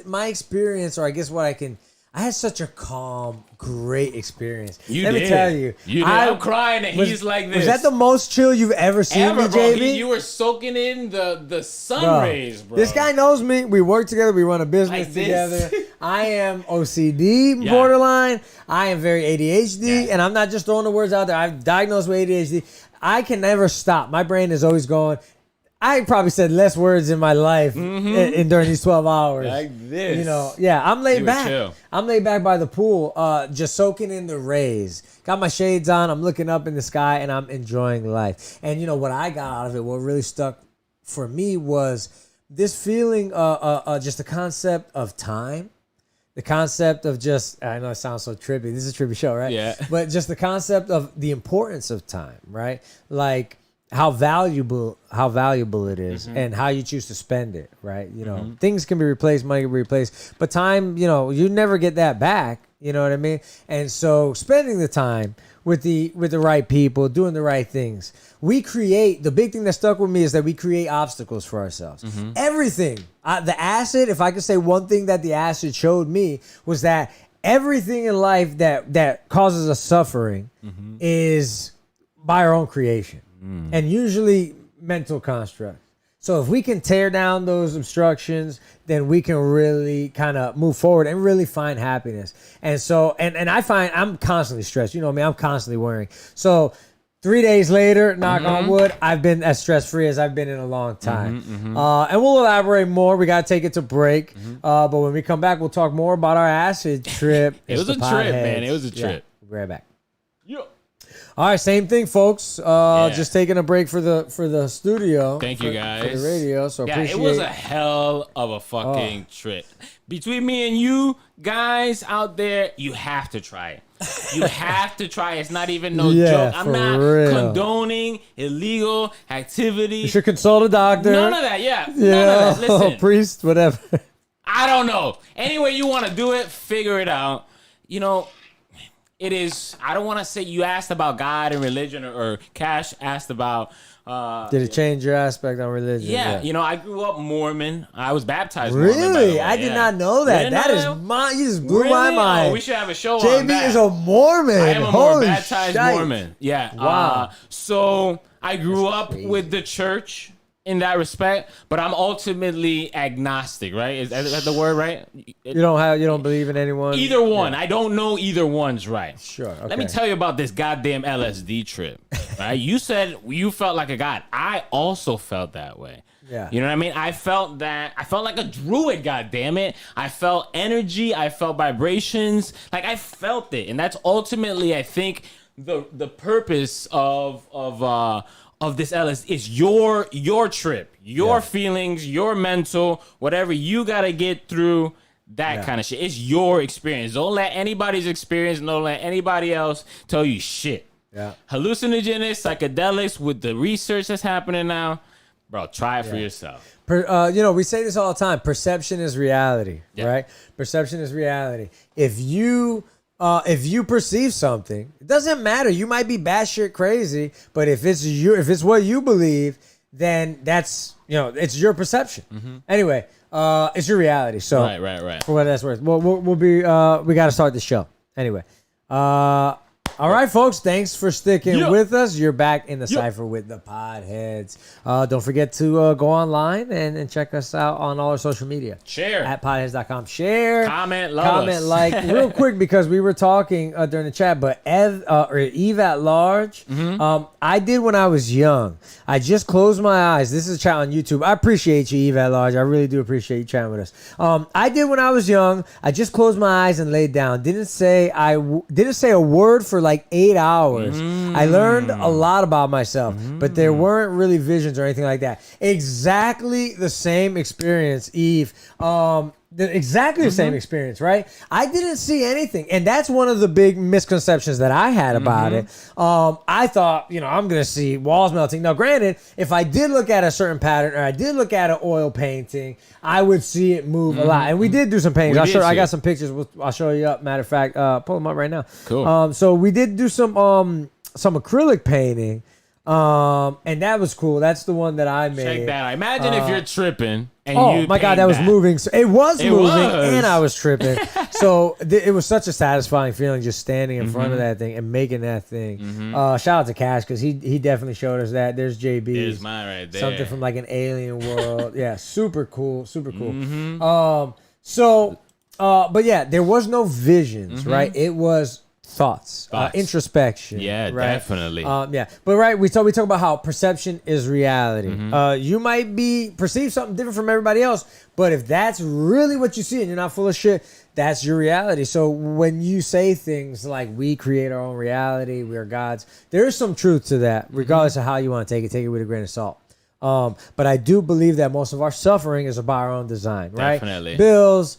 Speaker 6: my experience, or I guess I had such a calm, great experience. Let me tell you.
Speaker 5: I'm crying and he's like this.
Speaker 6: Was that the most chill you've ever seen me, JB?
Speaker 5: You were soaking in the sun rays, bro.
Speaker 6: This guy knows me. We work together. We run a business together. I am OCD borderline. I am very ADHD. And I'm not just throwing the words out there. I've diagnosed with ADHD. I can never stop. My brain is always going. I probably said less words in my life in during these 12 hours.
Speaker 5: Like this.
Speaker 6: I'm laid back.
Speaker 5: Chill.
Speaker 6: I'm laid back by the pool, just soaking in the rays. Got my shades on. I'm looking up in the sky, and I'm enjoying life. And, what I got out of it, what really stuck for me was this feeling, just the concept of time. The concept of I know it sounds so trippy. This is a trippy show, right?
Speaker 5: Yeah.
Speaker 6: But just the concept of the importance of time, right? Like, how valuable it is and how you choose to spend it, right? Things can be replaced, money can be replaced, but time, you never get that back. You know what I mean? And so spending the time with the right people, doing the right things, the big thing that stuck with me is that we create obstacles for ourselves. Everything, the acid, if I could say one thing that the acid showed me was that everything in life that causes us suffering is by our own creation. And usually mental constructs. So if we can tear down those obstructions, then we can really kind of move forward and really find happiness. And so, and I find I'm constantly stressed. You know what I mean? I'm constantly worrying. So 3 days later, knock on wood, I've been as stress-free as I've been in a long time. And we'll elaborate more. We got to take it to break. But when we come back, we'll talk more about our acid trip.
Speaker 5: It was a trip, man. It was a trip.
Speaker 6: We'll be right back.
Speaker 5: Yeah.
Speaker 6: All right, same thing, folks. Just taking a break for the studio.
Speaker 5: Thank you, guys.
Speaker 6: For the radio. So appreciate
Speaker 5: it was a hell of a fucking trip. Between me and you guys out there, you have to try it. You have to try it. It's not even no joke. I'm not condoning illegal activity.
Speaker 6: You should consult a doctor.
Speaker 5: None of that. None of that. Listen,
Speaker 6: priest, whatever.
Speaker 5: I don't know. Anyway, you want to do it, figure it out. It is, I don't want to say you asked about God and religion or Cash asked about...
Speaker 6: Did it change your aspect on religion?
Speaker 5: Yeah. I grew up Mormon. I was baptized
Speaker 6: Mormon.
Speaker 5: Really?
Speaker 6: I did not know that. That is you just blew my mind.
Speaker 5: Oh, we should have a show
Speaker 6: JB
Speaker 5: on that.
Speaker 6: is a Mormon.
Speaker 5: I am a baptized Mormon. Yeah.
Speaker 6: Wow.
Speaker 5: So I grew up with the church in that respect, but I'm ultimately agnostic, right? Is that the word, right?
Speaker 6: You don't believe in anyone?
Speaker 5: Either one. I don't know either one's right.
Speaker 6: Sure. Okay.
Speaker 5: Let me tell you about this goddamn LSD trip. Right? You said you felt like a god. I also felt that way.
Speaker 6: Yeah.
Speaker 5: You know what I mean? I felt like a druid, goddammit. I felt energy, I felt vibrations. Like I felt it. And that's ultimately, I think, the purpose of this LSD is your trip, your feelings, your mental, whatever you gotta get through that kind of shit. It's your experience. Don't let anybody's experience, don't let anybody else tell you shit.
Speaker 6: Yeah.
Speaker 5: Hallucinogens, psychedelics, with the research that's happening now, bro, try it for yourself.
Speaker 6: We say this all the time. Perception is reality, right? Perception is reality. If you perceive something, it doesn't matter. You might be batshit crazy, but if it's what you believe, then that's it's your perception. Anyway, it's your reality. So
Speaker 5: Right.
Speaker 6: for what that's worth, we'll be. We got to start the show anyway. All right, folks. Thanks for sticking with us. You're back in the cipher with the Podheads. Don't forget to go online and check us out on all our social media.
Speaker 5: Share
Speaker 6: at podheads.com. Share,
Speaker 5: comment, love
Speaker 6: comment,
Speaker 5: us.
Speaker 6: like, real quick because we were talking during the chat. But Eve at large, I did when I was young. I just closed my eyes. This is a chat on YouTube. I appreciate you, Eve at large. I really do appreciate you chatting with us. I did when I was young. I just closed my eyes and laid down. Didn't say a word for like 8 hours. I learned a lot about myself, but there weren't really visions or anything like that. Exactly the same experience, Eve. Exactly the same experience, right? I didn't see anything, and that's one of the big misconceptions that I had about it. I thought, I'm gonna see walls melting. Now, granted, if I did look at a certain pattern or I did look at an oil painting, I would see it move a lot. And we did do some paintings. I got some pictures. I'll show you up. Matter of fact, pull them up right now.
Speaker 5: Cool.
Speaker 6: So we did do some acrylic painting. And that was cool. That's the one that I made.
Speaker 5: Check that out. Imagine if you're tripping and
Speaker 6: oh
Speaker 5: you
Speaker 6: my God, that was moving. So it was moving and I was tripping. So it was such a satisfying feeling just standing in front of that thing and making that thing. Shout out to Cash because he definitely showed us that. There's JB.
Speaker 5: There's mine right there.
Speaker 6: Something from like an alien world. Yeah, super cool. Super cool. But yeah, there was no visions, right? It was thoughts. Introspection.
Speaker 5: Yeah,
Speaker 6: right?
Speaker 5: definitely.
Speaker 6: But right, we talk about how perception is reality. You might perceive something different from everybody else, but if that's really what you see and you're not full of shit, that's your reality. So when you say things like we create our own reality, we are gods, there is some truth to that, regardless of how you want to take it with a grain of salt. But I do believe that most of our suffering is about our own design, right?
Speaker 5: Definitely.
Speaker 6: Bills,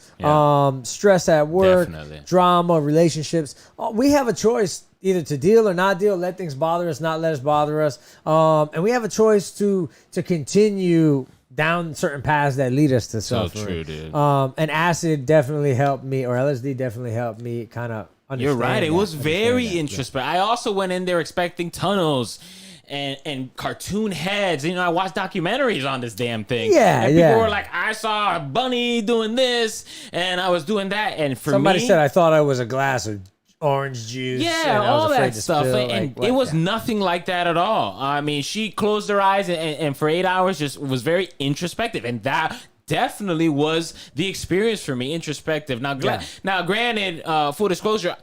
Speaker 6: stress at work,
Speaker 5: Definitely.
Speaker 6: drama, relationships. We have a choice either to deal or not deal, let things bother us, not let us bother us. And we have a choice to continue down certain paths that lead us to suffering. So true, dude. And acid definitely helped me, or LSD definitely helped me kind of understand.
Speaker 5: You're right. It was very introspective.
Speaker 6: Yeah.
Speaker 5: I also went in there expecting tunnels and cartoon heads. I watched documentaries on this damn thing.
Speaker 6: Yeah,
Speaker 5: and people were like, I saw a bunny doing this, and I was doing that. And for
Speaker 6: somebody said I thought I was a glass of orange juice.
Speaker 5: Yeah, all that stuff. And it was nothing like that at all. I mean, she closed her eyes and for 8 hours just was very introspective. And that definitely was the experience for me, introspective. Now, granted, full disclosure,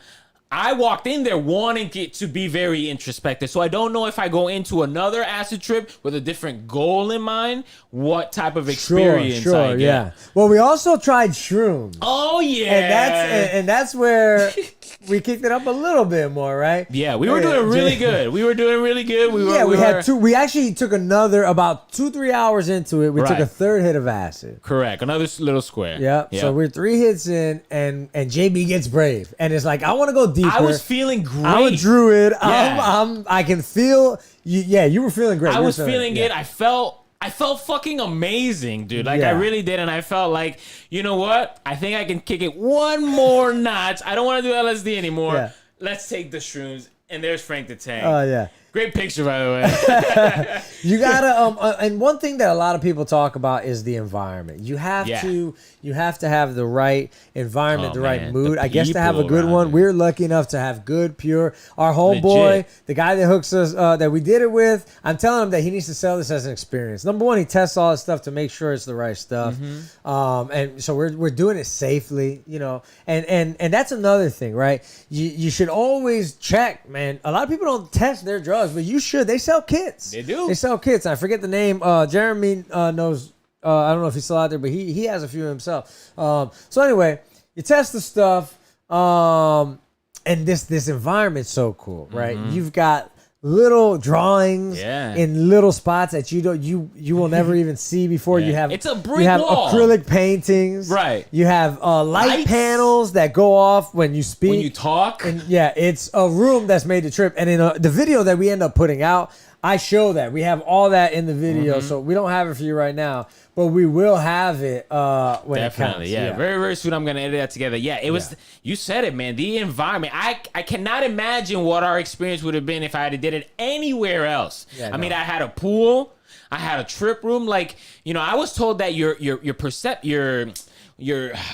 Speaker 5: I walked in there wanting it to be very introspective. So I don't know if I go into another acid trip with a different goal in mind, what type of experience I get.
Speaker 6: Yeah. Well, we also tried Shrooms.
Speaker 5: Oh, yeah.
Speaker 6: And that's where we kicked it up a little bit more, right?
Speaker 5: Yeah, we were doing really good. We
Speaker 6: had two. We actually took about 2-3 hours into it. We took a third hit of acid.
Speaker 5: Correct. Another little square.
Speaker 6: Yeah. So we're 3 hits in, and JB gets brave, and it's like, I want to go deeper.
Speaker 5: I was feeling great.
Speaker 6: I'm a druid.
Speaker 5: Yeah.
Speaker 6: I can feel. You were feeling great.
Speaker 5: I was feeling good. I felt fucking amazing, dude. Like, I really did. And I felt like, you know what? I think I can kick it one more notch. I don't want to do LSD anymore.
Speaker 6: Yeah.
Speaker 5: Let's take the Shrooms. And there's Frank the Tank.
Speaker 6: Oh, yeah.
Speaker 5: Great picture, by the way.
Speaker 6: You gotta and one thing that a lot of people talk about is the environment. You have to have the right environment, the right mood. I guess to have a good one. We're lucky enough to have good, pure. Our homeboy, the guy that hooks us, that we did it with, I'm telling him that he needs to sell this as an experience. Number one, he tests all this stuff to make sure it's the right stuff. And so we're doing it safely, and that's another thing, right? You should always check, man. A lot of people don't test their drugs, but you should. They sell kits.
Speaker 5: They do.
Speaker 6: They sell kits. I forget the name. Jeremy knows. I don't know if he's still out there, but he has a few himself. So anyway, you test the stuff, and this environment's so cool, right? You've got little drawings in little spots that you will never even see before. You have
Speaker 5: it's a brick
Speaker 6: you have
Speaker 5: wall.
Speaker 6: Acrylic paintings,
Speaker 5: right?
Speaker 6: You have light panels that go off when you speak,
Speaker 5: when you talk,
Speaker 6: and it's a room that's made to trip. And in the video that we end up putting out, I show that we have all that in the video, so we don't have it for you right now, but we will have it when it counts.
Speaker 5: Yeah. Very, very soon I'm gonna edit that together. Yeah, it was. You said it, man. The environment. I cannot imagine what our experience would have been if I had did it anywhere else. I mean, I had a pool. I had a trip room. Like, I was told that your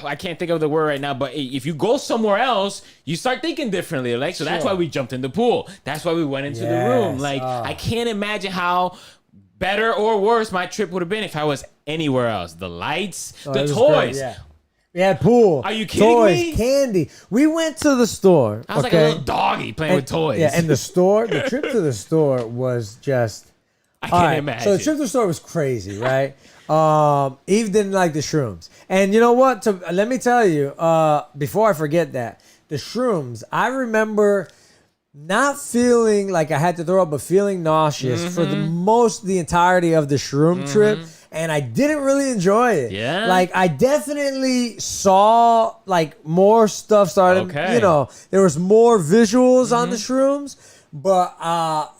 Speaker 5: I can't think of the word right now, but if you go somewhere else, you start thinking differently. Like, so that's why we jumped in the pool. That's why we went into the room. Like, I can't imagine how better or worse my trip would have been if I was anywhere else. The lights, the toys.
Speaker 6: Great, we had pool.
Speaker 5: Are you kidding
Speaker 6: me?
Speaker 5: me?
Speaker 6: Candy. We went to the store.
Speaker 5: I was like a little doggy playing with toys.
Speaker 6: Yeah, and the trip to the store was just...
Speaker 5: I can't imagine.
Speaker 6: So the trip to the store was crazy, right? Eve didn't like the shrooms. And you know what? Let me tell you, before I forget that, the shrooms, I remember not feeling like I had to throw up, but feeling nauseous for the entirety of the shroom trip. And I didn't really enjoy it.
Speaker 5: Yeah.
Speaker 6: Like, I definitely saw, like, more stuff started.
Speaker 5: Okay.
Speaker 6: There was more visuals on the shrooms. But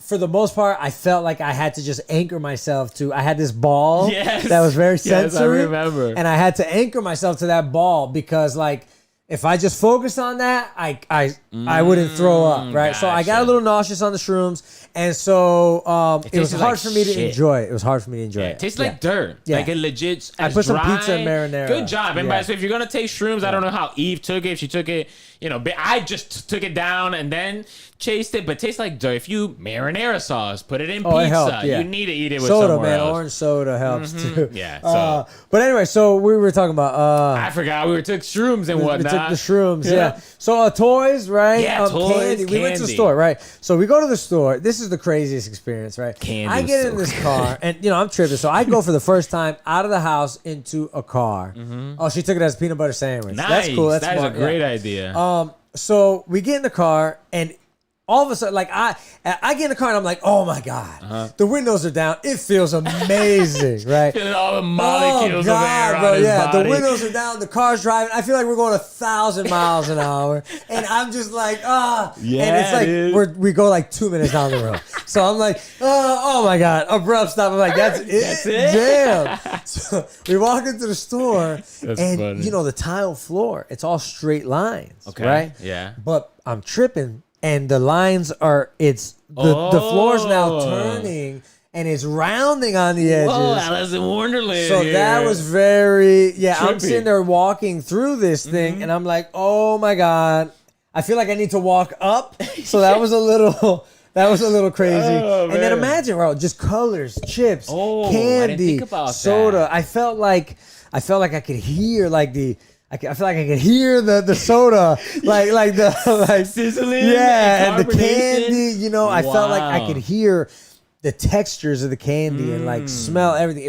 Speaker 6: for the most part, I felt like I had to just anchor myself to... I had this ball that was very sensory.
Speaker 5: Yes, I remember.
Speaker 6: And I had to anchor myself to that ball because, like, if I just focused on that, I wouldn't throw up, right? So I got a little nauseous on the shrooms, and so it was hard for me to enjoy it. It was hard for me to enjoy it.
Speaker 5: It tastes like dirt.
Speaker 6: Yeah.
Speaker 5: Like a legit.
Speaker 6: I put some pizza and marinara.
Speaker 5: Good job. And so if you're gonna take shrooms, I don't know how Eve took it. If she took it, but I just took it down and then chased it. But it tastes like dirt. If you marinara sauce, put it in pizza.
Speaker 6: It helped,
Speaker 5: You need to eat it with
Speaker 6: soda,
Speaker 5: somewhere
Speaker 6: man.
Speaker 5: else.
Speaker 6: Orange soda helps too.
Speaker 5: Yeah.
Speaker 6: But anyway, so we were talking about.
Speaker 5: I forgot we took shrooms and whatnot.
Speaker 6: We took the shrooms, yeah. So toys, right?
Speaker 5: Yeah, toys,
Speaker 6: candy. We went to the store, right? So we go to the store. This is the craziest experience, right?
Speaker 5: Candy
Speaker 6: I get
Speaker 5: was
Speaker 6: in
Speaker 5: so
Speaker 6: this car, and I'm tripping. So I go for the first time out of the house into a car. Oh, she took it as a peanut butter sandwich.
Speaker 5: Nice.
Speaker 6: That's cool. That's
Speaker 5: That is a
Speaker 6: smart,
Speaker 5: great idea.
Speaker 6: So we get in the car, and all of a sudden, like I get in the car, and I'm like, oh my god, the windows are down. It feels amazing, right?
Speaker 5: Feeling all the molecules
Speaker 6: oh
Speaker 5: of air
Speaker 6: god,
Speaker 5: on
Speaker 6: bro,
Speaker 5: his
Speaker 6: yeah.
Speaker 5: body.
Speaker 6: The windows are down. The car's driving. I feel like we're going 1,000 miles an hour, and I'm just like,
Speaker 5: Yeah,
Speaker 6: and it's like
Speaker 5: dude.
Speaker 6: we go like 2 minutes down the road. So I'm like, oh my god, abrupt stop. I'm like, that's it.
Speaker 5: That's it?
Speaker 6: Damn. So we walk into the store, and
Speaker 5: funny.
Speaker 6: the tile floor, it's all straight lines,
Speaker 5: Okay,
Speaker 6: right?
Speaker 5: yeah.
Speaker 6: But I'm tripping, and the lines are the floor's now turning, and it's rounding on the edges.
Speaker 5: Oh, Alice in Wonderland.
Speaker 6: So
Speaker 5: here.
Speaker 6: that was very I'm
Speaker 5: Trippy.
Speaker 6: sitting there walking through this thing, and I'm like, oh my god, I feel like I need to walk up. So that was a little. That was a little crazy.
Speaker 5: Oh,
Speaker 6: and then
Speaker 5: man.
Speaker 6: imagine, bro, just colors, chips,
Speaker 5: Oh, I
Speaker 6: candy,
Speaker 5: didn't think about
Speaker 6: soda.
Speaker 5: that.
Speaker 6: I felt like I could hear like I feel like I could hear the soda, like the
Speaker 5: sizzling.
Speaker 6: yeah, and the
Speaker 5: carbonation.
Speaker 6: candy. I felt like I
Speaker 5: Wow.
Speaker 6: could hear the textures of the candy and like smell everything.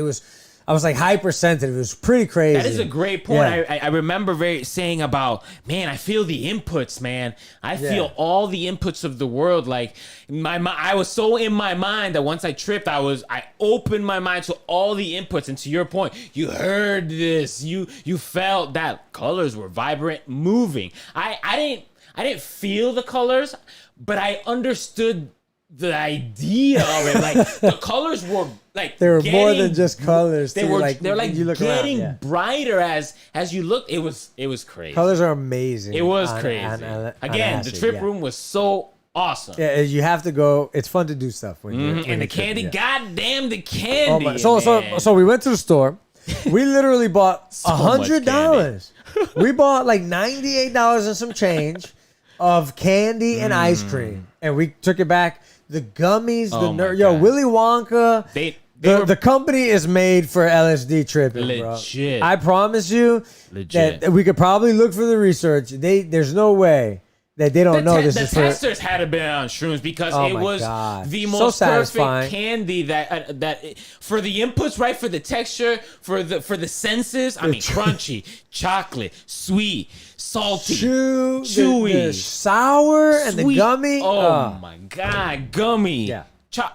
Speaker 6: I was like hypersensitive. It was pretty crazy.
Speaker 5: That is a great point.
Speaker 6: Yeah.
Speaker 5: I remember saying about, man, I feel the inputs, man. I feel all the inputs of the world. Like I was so in my mind that once I tripped, I opened my mind to all the inputs. And to your point, you heard this, you felt that colors were vibrant, moving. I didn't feel the colors, but I understood the idea of it. Like the colors were like
Speaker 6: they were more than just colors.
Speaker 5: They're
Speaker 6: too.
Speaker 5: like
Speaker 6: you look
Speaker 5: getting
Speaker 6: around,
Speaker 5: brighter as you looked. It was crazy.
Speaker 6: colors are amazing.
Speaker 5: It was
Speaker 6: on-
Speaker 5: crazy.
Speaker 6: on
Speaker 5: Again,
Speaker 6: acid,
Speaker 5: the trip
Speaker 6: yeah.
Speaker 5: room was so awesome.
Speaker 6: Yeah, you have to go. It's fun to do stuff when you're when
Speaker 5: And the
Speaker 6: you're
Speaker 5: candy,
Speaker 6: tripping, yeah.
Speaker 5: goddamn the
Speaker 6: Oh
Speaker 5: candy.
Speaker 6: my, so we went to the store. We literally bought
Speaker 5: much
Speaker 6: $100. We bought like $98 and some change of candy and ice cream, and we took it back. The gummies,
Speaker 5: Oh my
Speaker 6: yo,
Speaker 5: God.
Speaker 6: Willy Wonka.
Speaker 5: They were
Speaker 6: The company is made for LSD tripping,
Speaker 5: Legit.
Speaker 6: bro. I promise you
Speaker 5: Legit.
Speaker 6: that we could probably look for the research. There's no way that they don't know this
Speaker 5: the
Speaker 6: is for.
Speaker 5: testers had to be on shrooms because
Speaker 6: Oh
Speaker 5: it
Speaker 6: my
Speaker 5: was
Speaker 6: God.
Speaker 5: the
Speaker 6: So
Speaker 5: most
Speaker 6: satisfying.
Speaker 5: perfect candy that for the inputs, right? For the texture, for the senses. I mean, crunchy, chocolate, sweet, salty, chewy,
Speaker 6: the sour, and the
Speaker 5: sweet.
Speaker 6: gummy.
Speaker 5: Oh my God, gummy.
Speaker 6: Yeah.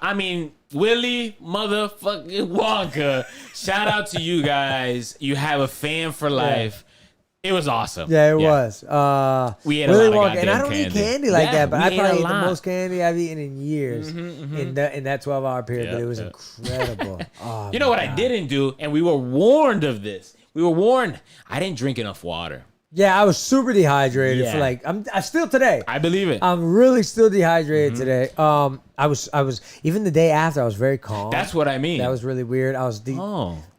Speaker 5: I mean, Willy motherfucking Wonka. Shout out to you guys. You have a fan for life. It was awesome.
Speaker 6: Yeah, it was.
Speaker 5: We ate
Speaker 6: Willy
Speaker 5: a lot
Speaker 6: Wonka,
Speaker 5: of
Speaker 6: and I
Speaker 5: goddamn
Speaker 6: don't eat candy like
Speaker 5: Yeah,
Speaker 6: that, but
Speaker 5: we
Speaker 6: I
Speaker 5: ate a
Speaker 6: probably ate the
Speaker 5: lot.
Speaker 6: most candy I've eaten in years in that 12-hour period. But it was incredible. Oh,
Speaker 5: You know what I didn't do, and we were warned of this. We were warned. I didn't drink enough water.
Speaker 6: Yeah, I was super dehydrated
Speaker 5: Yeah.
Speaker 6: for like I still today.
Speaker 5: I believe it.
Speaker 6: I'm really still dehydrated today. I was even the day after I was very calm.
Speaker 5: That's what I mean.
Speaker 6: That was really weird. I was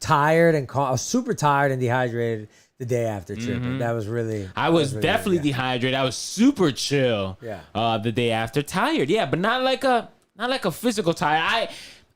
Speaker 6: tired and calm. I was super tired and dehydrated the day after tripping. That was really.
Speaker 5: I was
Speaker 6: really
Speaker 5: definitely
Speaker 6: weird, yeah.
Speaker 5: dehydrated. I was super chill.
Speaker 6: Yeah.
Speaker 5: The day after, tired. Yeah, but not like a physical tired.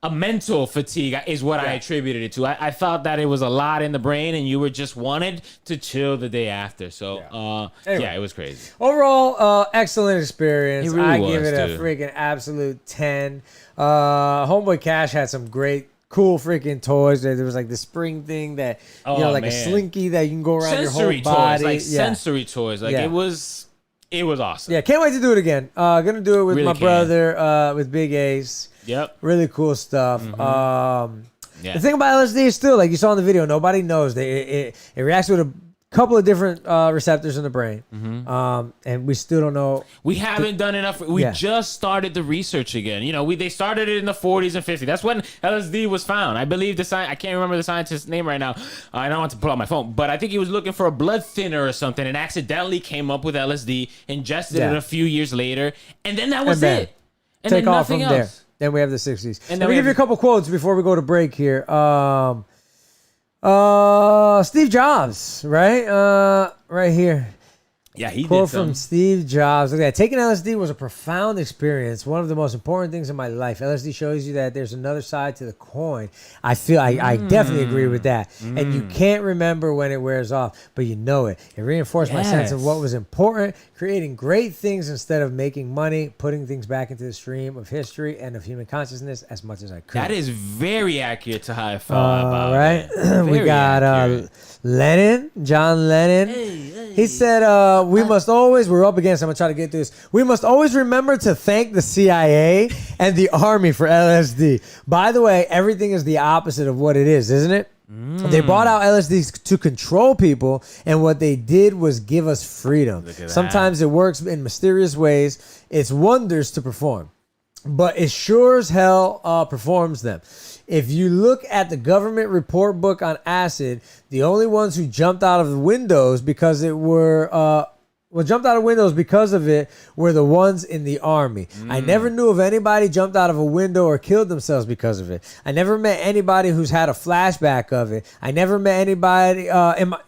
Speaker 5: A mental fatigue is what I attributed it to. I thought that it was a lot in the brain, and you were just wanted to chill the day after. So,
Speaker 6: Anyway.
Speaker 5: it was crazy.
Speaker 6: Overall, excellent experience.
Speaker 5: It really
Speaker 6: I
Speaker 5: was,
Speaker 6: give it a
Speaker 5: dude.
Speaker 6: freaking absolute 10. Homeboy Cash had some great, cool freaking toys. There was like the spring thing that, like a slinky that you can go around
Speaker 5: Sensory
Speaker 6: your whole body.
Speaker 5: toys, like sensory toys. Like
Speaker 6: Yeah.
Speaker 5: it was awesome.
Speaker 6: Yeah, can't wait to do it again. Gonna do it with
Speaker 5: Really
Speaker 6: my
Speaker 5: can.
Speaker 6: brother, with Big Ace.
Speaker 5: Yep.
Speaker 6: Really cool stuff.
Speaker 5: Yeah.
Speaker 6: The thing about LSD is still, like you saw in the video, nobody knows. It reacts with a couple of different receptors in the brain. And we still don't know.
Speaker 5: We haven't done enough. We just started the research again. They started it in the 40s and 50s. That's when LSD was found. I believe I can't remember the scientist's name right now. I don't want to pull out my phone, but I think he was looking for a blood thinner or something and accidentally came up with LSD, ingested it a few years later, and then that was
Speaker 6: then
Speaker 5: it. And
Speaker 6: take
Speaker 5: then
Speaker 6: off from
Speaker 5: nothing
Speaker 6: there.
Speaker 5: else.
Speaker 6: Then we have the 60s.
Speaker 5: And
Speaker 6: Let
Speaker 5: then
Speaker 6: me
Speaker 5: we
Speaker 6: give you a
Speaker 5: have-
Speaker 6: couple quotes before we go to break here. Steve Jobs, right? Right here.
Speaker 5: Yeah, he
Speaker 6: Quote
Speaker 5: did some.
Speaker 6: from Steve Jobs. Look at that. Taking LSD was a profound experience. One of the most important things in my life. LSD shows you that there's another side to the coin. I definitely agree with that. And you can't remember when it wears off, but you know it. It reinforced my sense of
Speaker 5: Yes.
Speaker 6: what was important, creating great things instead of making money, putting things back into the stream of history and of human consciousness as much as I could.
Speaker 5: That is very accurate to how I felt about
Speaker 6: right.
Speaker 5: it.
Speaker 6: We
Speaker 5: Very
Speaker 6: got
Speaker 5: accurate.
Speaker 6: Lennon, John Lennon. He said, we must always, we're up against, I'm going to try to get through this. We must always remember to thank the CIA and the Army for LSD. By the way, everything is the opposite of what it is, isn't it? They brought out LSD to control people, and what they did was give us freedom. Sometimes it works in mysterious ways. It's wonders to perform, but it sure as hell performs them. If you look at the government report book on acid, the only ones who jumped out of the windows because it were jumped out of windows because of it were the ones in the Army. I never knew of anybody jumped out of a window or killed themselves because of it. I never met anybody who's had a flashback of it. I never met anybody,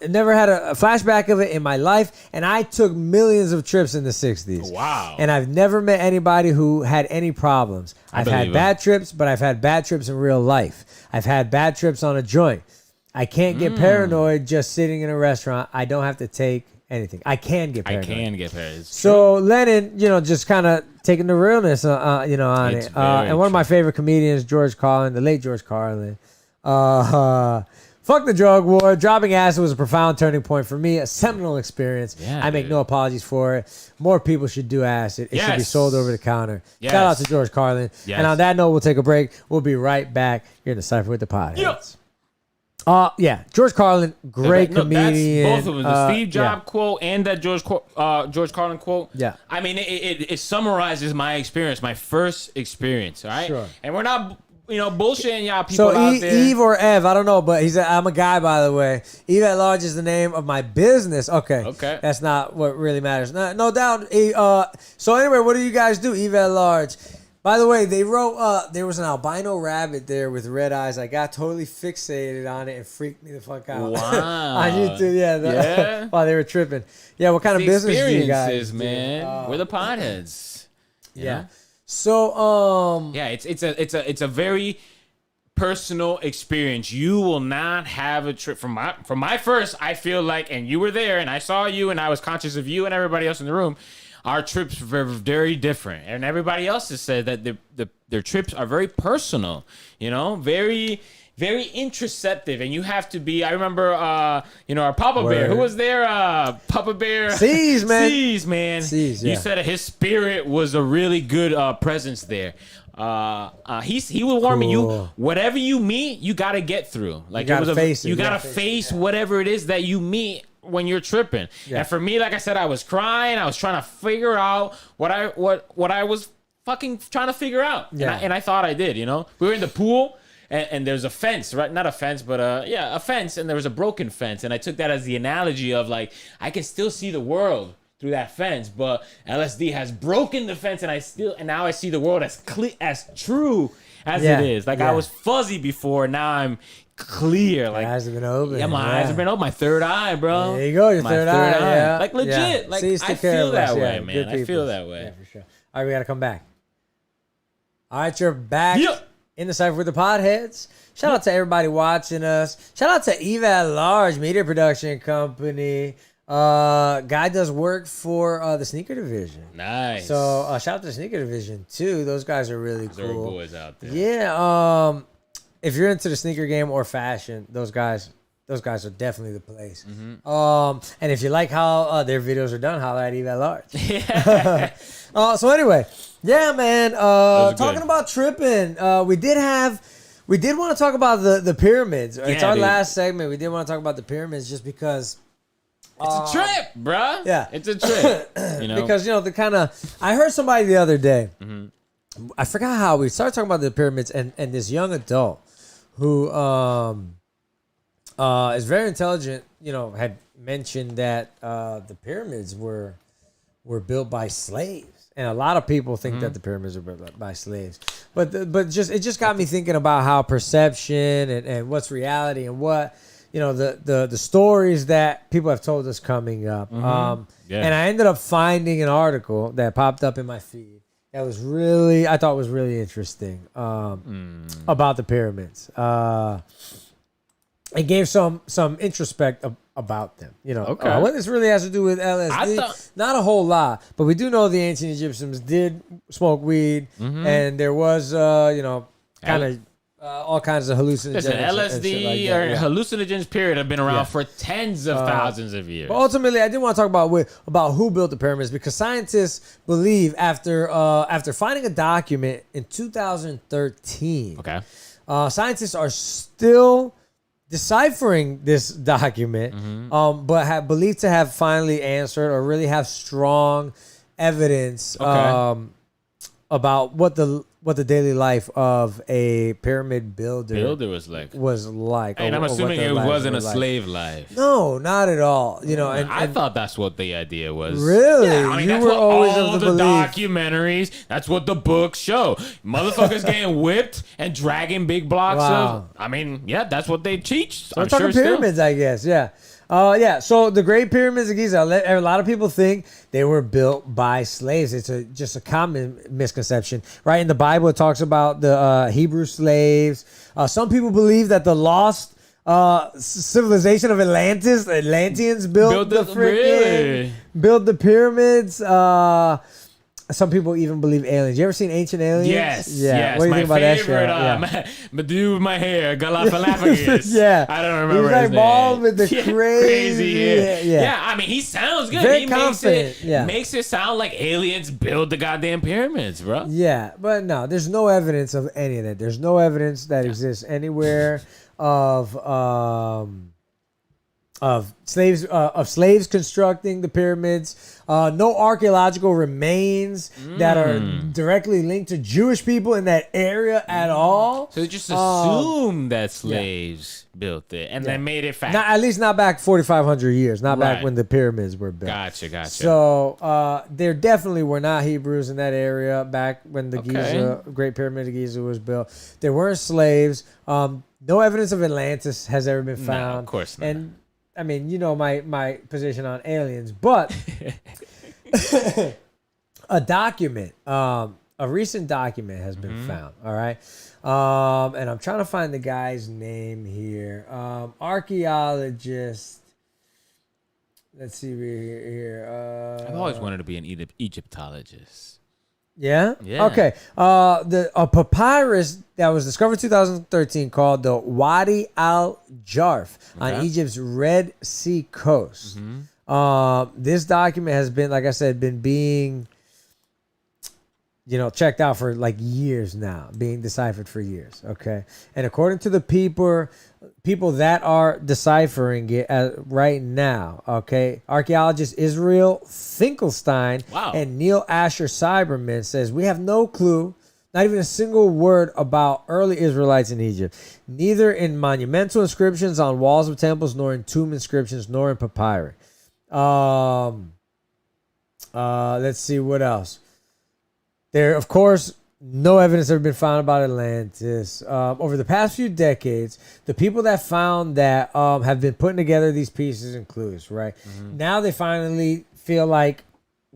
Speaker 6: never had a flashback of it in my life, and I took millions of trips in the 60s.
Speaker 5: Wow.
Speaker 6: And I've never met anybody who had any problems. I've had
Speaker 5: believe
Speaker 6: bad trips, but I've had bad trips in real life. I've had bad trips on a joint. I can't get paranoid just sitting in a restaurant. I don't have to take anything. I can get paranoid. So Lennon, just kind of taking the realness, on
Speaker 5: It's
Speaker 6: it.
Speaker 5: very
Speaker 6: And one of my favorite comedians, George Carlin, the late George Carlin. Fuck the drug war. Dropping acid was a profound turning point for me, a seminal experience.
Speaker 5: Yeah,
Speaker 6: I make
Speaker 5: dude.
Speaker 6: no apologies for it. More people should do acid. It should be
Speaker 5: Yes.
Speaker 6: sold over the counter.
Speaker 5: Yes.
Speaker 6: Shout out to George Carlin.
Speaker 5: Yes.
Speaker 6: And on that note, we'll take a break. We'll be right back here in the Cipher with the Podheads. George Carlin, great comedian.
Speaker 5: That's both of them. The Steve
Speaker 6: yeah.
Speaker 5: Jobs quote and that George Carlin quote.
Speaker 6: Yeah.
Speaker 5: I mean, it summarizes my experience, my first experience. All right.
Speaker 6: Sure.
Speaker 5: And we're not, bullshitting y'all people
Speaker 6: So
Speaker 5: out there.
Speaker 6: Eve or Ev, I don't know, but he said, I'm a guy, by the way. Eve at Large is the name of my business. Okay. That's not what really matters. No doubt. So anyway, what do you guys do, Eve at Large? By the way, they wrote, there was an albino rabbit there with red eyes. I got totally fixated on it and freaked me the fuck out.
Speaker 5: Wow.
Speaker 6: On YouTube, yeah. While they were tripping. Yeah, what kind of business do you guys
Speaker 5: Experiences,
Speaker 6: do?
Speaker 5: man. We're the Podheads.
Speaker 6: Yeah. So,
Speaker 5: Yeah, it's a very personal experience. You will not have a trip from my first. I feel like, and you were there, and I saw you, and I was conscious of you and everybody else in the room. Our trips were very different, and everybody else has said that their trips are very personal. Very. Very introspective, and you have to be. I remember, our Papa Bear. Who was there? Papa Bear.
Speaker 6: C's, man.
Speaker 5: C's, man.
Speaker 6: C's, yeah.
Speaker 5: You said his spirit was a really good presence there. He will warn me. You, whatever you meet, you gotta get through. Like
Speaker 6: You gotta face it.
Speaker 5: You gotta face whatever it is that you meet when you're tripping.
Speaker 6: Yeah.
Speaker 5: And for me, like I said, I was crying. I was trying to figure out what I was fucking trying to figure out.
Speaker 6: Yeah.
Speaker 5: And I thought I did. We were in the pool. and there's a fence, right? Not a fence, but a fence, and there was a broken fence, and I took that as the analogy of like I can still see the world through that fence, but LSD has broken the fence, and now I see the world as clear, as true as it is. Like I was fuzzy before, now I'm clear. Like
Speaker 6: eyes have been open.
Speaker 5: Yeah, my eyes have been open. My third eye, bro.
Speaker 6: There you go, your third eye. Yeah.
Speaker 5: Like legit.
Speaker 6: Yeah.
Speaker 5: Like
Speaker 6: See,
Speaker 5: I feel that way,
Speaker 6: yeah,
Speaker 5: man. I feel that way.
Speaker 6: Yeah, for sure. All right, we gotta come back. All right, you're back in the cipher with the Podheads. Shout out to everybody watching us. Shout out to Eva at Large Media Production Company. Guy does work for the sneaker division.
Speaker 5: Nice.
Speaker 6: So shout out to the sneaker division too. Those guys are really cool.
Speaker 5: There are boys out there.
Speaker 6: Yeah. If you're into the sneaker game or fashion, those guys are definitely the place. And if you like how their videos are done, holla at Eva at Large. Yeah. So anyway, yeah, man. Talking about tripping, we did want to talk about the pyramids. It's our last segment. We did want to talk about the pyramids just because
Speaker 5: it's a trip, bruh.
Speaker 6: Yeah,
Speaker 5: it's a trip.
Speaker 6: Because the kind of I heard somebody the other day. I forgot how we started talking about the pyramids, and this young adult who is very intelligent, had mentioned that the pyramids were built by slaves. And a lot of people think that the pyramids were built by slaves. But it just got me thinking about how perception and what's reality and what, the stories that people have told us coming up. And I ended up finding an article that popped up in my feed that I thought was really interesting about the pyramids. It gave some introspect about them. What this really has to do with LSD, not a whole lot, but we do know the ancient Egyptians did smoke weed, and there was, kind of all kinds of hallucinogens.
Speaker 5: Listen, LSD
Speaker 6: like
Speaker 5: or hallucinogens, period, have been around for tens of thousands of years.
Speaker 6: But ultimately, I did want to talk about who built the pyramids, because scientists believe after finding a document in 2013, scientists are still deciphering this document, but have believed to have finally answered or really have strong evidence about what the daily life of a pyramid builder
Speaker 5: was like.
Speaker 6: And
Speaker 5: I'm assuming it wasn't a slave life.
Speaker 6: No, not at all. And
Speaker 5: I thought that's what the idea was.
Speaker 6: Really?
Speaker 5: Yeah,
Speaker 6: you
Speaker 5: that's
Speaker 6: were
Speaker 5: what
Speaker 6: always
Speaker 5: all
Speaker 6: of
Speaker 5: the
Speaker 6: the belief.
Speaker 5: documentaries. That's what the books show. Motherfuckers getting whipped and dragging big blocks of. That's what they teach.
Speaker 6: So I'm talking pyramids, I guess. Yeah. So the Great Pyramids of Giza, a lot of people think they were built by slaves. It's just a common misconception, right? In the Bible, it talks about the Hebrew slaves. Some people believe that the lost civilization of Atlanteans built the pyramids. Some people even believe aliens. You ever seen Ancient Aliens?
Speaker 5: Yes.
Speaker 6: What do you think about that show?
Speaker 5: The dude with my hair, Galapagos.
Speaker 6: I
Speaker 5: don't remember
Speaker 6: his
Speaker 5: his
Speaker 6: name. Bald
Speaker 5: name.
Speaker 6: with the crazy
Speaker 5: hair.
Speaker 6: Yeah.
Speaker 5: He sounds good.
Speaker 6: Very
Speaker 5: he
Speaker 6: confident.
Speaker 5: makes it sound like aliens build the goddamn pyramids, bro.
Speaker 6: Yeah, but no, there's no evidence of any of that. There's no evidence that exists anywhere of slaves constructing the pyramids. No archaeological remains that are directly linked to Jewish people in that area at all.
Speaker 5: So they just assume that slaves built it and then made it fact.
Speaker 6: At least not back 4,500 years, not back when the pyramids were built.
Speaker 5: Gotcha.
Speaker 6: So there definitely were not Hebrews in that area back when the Great Pyramid of Giza was built. There weren't slaves. No evidence of Atlantis has ever been found.
Speaker 5: No, of course not.
Speaker 6: And my position on aliens, but a recent document has been found. All right. And I'm trying to find the guy's name here. Archaeologist. Let's see here.
Speaker 5: I've always wanted to be an Egyptologist.
Speaker 6: Yeah?
Speaker 5: Yeah.
Speaker 6: Okay. A papyrus that was discovered in 2013 called the Wadi al-Jarf on Egypt's Red Sea coast. This document has been, like I said, being checked out for like years now, being deciphered for years. Okay. And according to the people that are deciphering it right now, okay, archaeologist Israel Finkelstein and Neil Asher Cyberman says, we have no clue Not even a single word about early Israelites in Egypt. Neither in monumental inscriptions on walls of temples, nor in tomb inscriptions, nor in papyri. Let's see what else. There, of course, no evidence ever been found about Atlantis. Over the past few decades, the people that found that have been putting together these pieces and clues, right? Now they finally feel like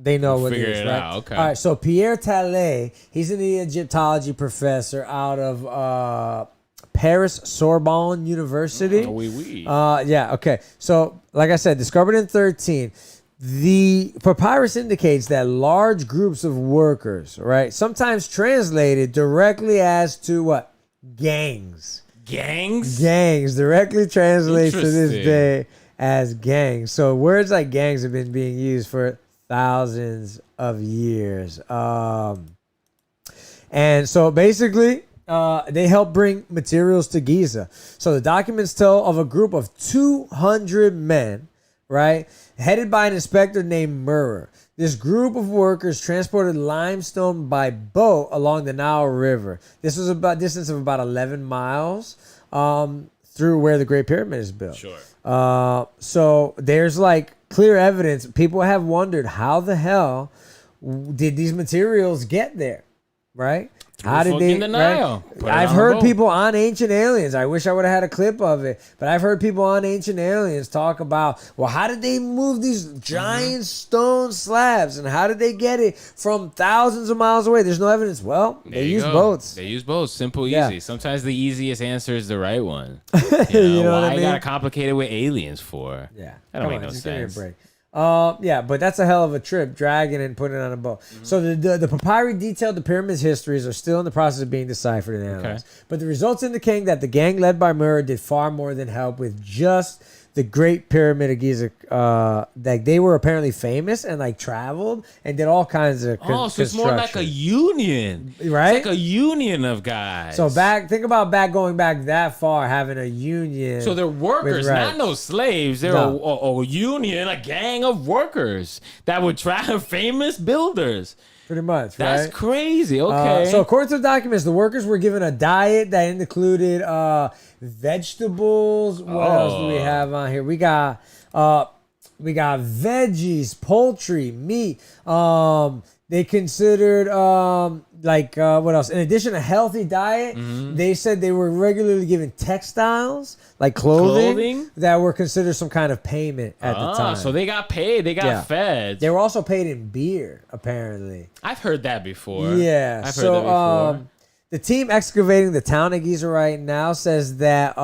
Speaker 6: they know what it is, right?
Speaker 5: Out. Okay.
Speaker 6: All right, so Pierre Tallet, he's an Egyptology professor out of Paris Sorbonne University. Yeah, okay. So, like I said, discovered in 13. The papyrus indicates that large groups of workers, right, sometimes translated directly as to what? Gangs.
Speaker 5: Gangs?
Speaker 6: Gangs directly translates to this day as gangs. So words like gangs have been being used for thousands of years. And so basically, they help bring materials to Giza. So the documents tell of a group of 200 men, right, headed by an inspector named Murrer. This group of workers transported limestone by boat along the Nile River. This was about a distance of about 11 miles through where the Great Pyramid is built.
Speaker 5: Sure.
Speaker 6: So there's like clear evidence. People have wondered how the hell did these materials get there, right? How did they?
Speaker 5: The Nile.
Speaker 6: Right? I've heard people on Ancient Aliens. I wish I would have had a clip of it, but I've heard people on Ancient Aliens talk about, well, how did they move these giant stone slabs, and how did they get it from thousands of miles away? There's no evidence. Well, they use boats.
Speaker 5: They use boats. Simple,
Speaker 6: Yeah.
Speaker 5: easy. Sometimes the easiest answer is the right one.
Speaker 6: You know what I
Speaker 5: why
Speaker 6: mean?
Speaker 5: gotta complicate it with aliens for?
Speaker 6: Yeah,
Speaker 5: That don't
Speaker 6: Come
Speaker 5: make
Speaker 6: on,
Speaker 5: no
Speaker 6: just give me a
Speaker 5: sense.
Speaker 6: break. Yeah, but that's a hell of a trip, dragging and putting it on a boat. So the papyri detailed the pyramids' histories are still in the process of being deciphered and analyzed. But the results indicating that the gang led by Murray did far more than help with just the Great Pyramid of Giza. Like they were apparently famous and like traveled and did all kinds of
Speaker 5: So it's more like a union,
Speaker 6: right?
Speaker 5: It's like a union of guys.
Speaker 6: So think about going back that far, having a union.
Speaker 5: So they're workers,
Speaker 6: with
Speaker 5: not no slaves. They're a union, a gang of workers that would try famous builders.
Speaker 6: Pretty much,
Speaker 5: That's
Speaker 6: right?
Speaker 5: crazy. Okay.
Speaker 6: So according to the documents, the workers were given a diet that included vegetables. What else do we have on here? We got veggies, poultry, meat. They considered what else? In addition to a healthy diet, they said they were regularly given textiles, like clothing that were considered some kind of payment at the time.
Speaker 5: So they got paid. They got fed.
Speaker 6: They were also paid in beer, apparently.
Speaker 5: I've heard that before.
Speaker 6: Yeah.
Speaker 5: I've heard that before.
Speaker 6: The team excavating the town of Giza right now says that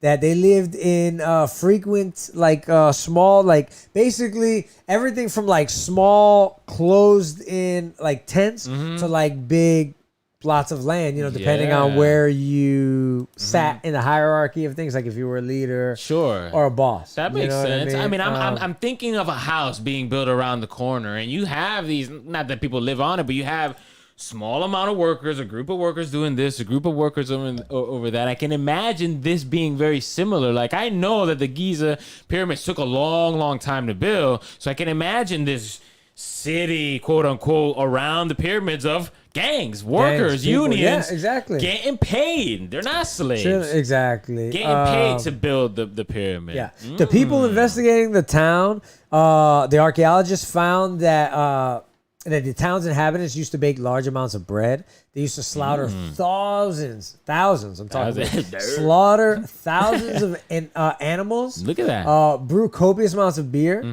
Speaker 6: that they lived in frequent, small, basically everything from small closed in tents to big plots of land, depending on where you sat in the hierarchy of things, like if you were a leader or a boss.
Speaker 5: That makes sense.
Speaker 6: I mean,
Speaker 5: I'm thinking of a house being built around the corner, and you have these, not that people live on it, but you have small amount of workers, a group of workers doing this, a group of workers over that. I can imagine this being very similar. Like, I know that the Giza pyramids took a long, long time to build, so I can imagine this city, quote unquote, around the pyramids of gangs, workers, unions,
Speaker 6: exactly,
Speaker 5: getting paid. They're not slaves.
Speaker 6: Exactly,
Speaker 5: getting paid to build the pyramid.
Speaker 6: Yeah, the people investigating the town, the archaeologists found that the town's inhabitants used to bake large amounts of bread. They used to slaughter thousands. I'm talking about slaughter thousands of animals.
Speaker 5: Look at that.
Speaker 6: Brew copious amounts of beer.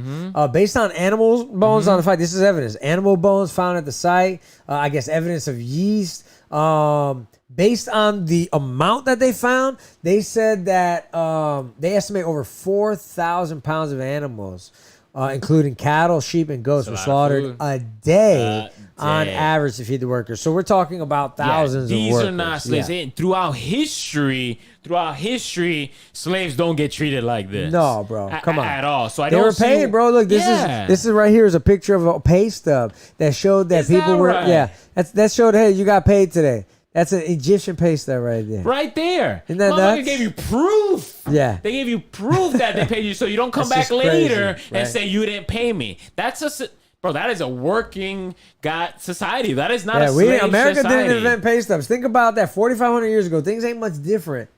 Speaker 6: Based on animal bones on the site. This is evidence. Animal bones found at the site. I guess evidence of yeast. Based on the amount that they found, they said that they estimate over 4,000 pounds of animals, including cattle, sheep, and goats, were slaughtered a day on average to feed the workers. So we're talking about thousands of workers.
Speaker 5: These are not slaves. And throughout history, slaves don't get treated like this.
Speaker 6: No, bro. Come on.
Speaker 5: At all. So
Speaker 6: they were paid, bro. Look, this is right here is a picture of a pay stub that showed that people were that showed, hey, you got paid today. That's an Egyptian pay stub right there.
Speaker 5: Right there.
Speaker 6: Isn't that nuts?
Speaker 5: Gave you proof.
Speaker 6: Yeah.
Speaker 5: They gave you proof that they paid you, so you don't come back later and say you didn't pay me. That's Bro, that is a working society. That is not a
Speaker 6: Yeah,
Speaker 5: slave
Speaker 6: America
Speaker 5: society.
Speaker 6: didn't invent pay stubs. Think about that. 4,500 years ago, things ain't much different.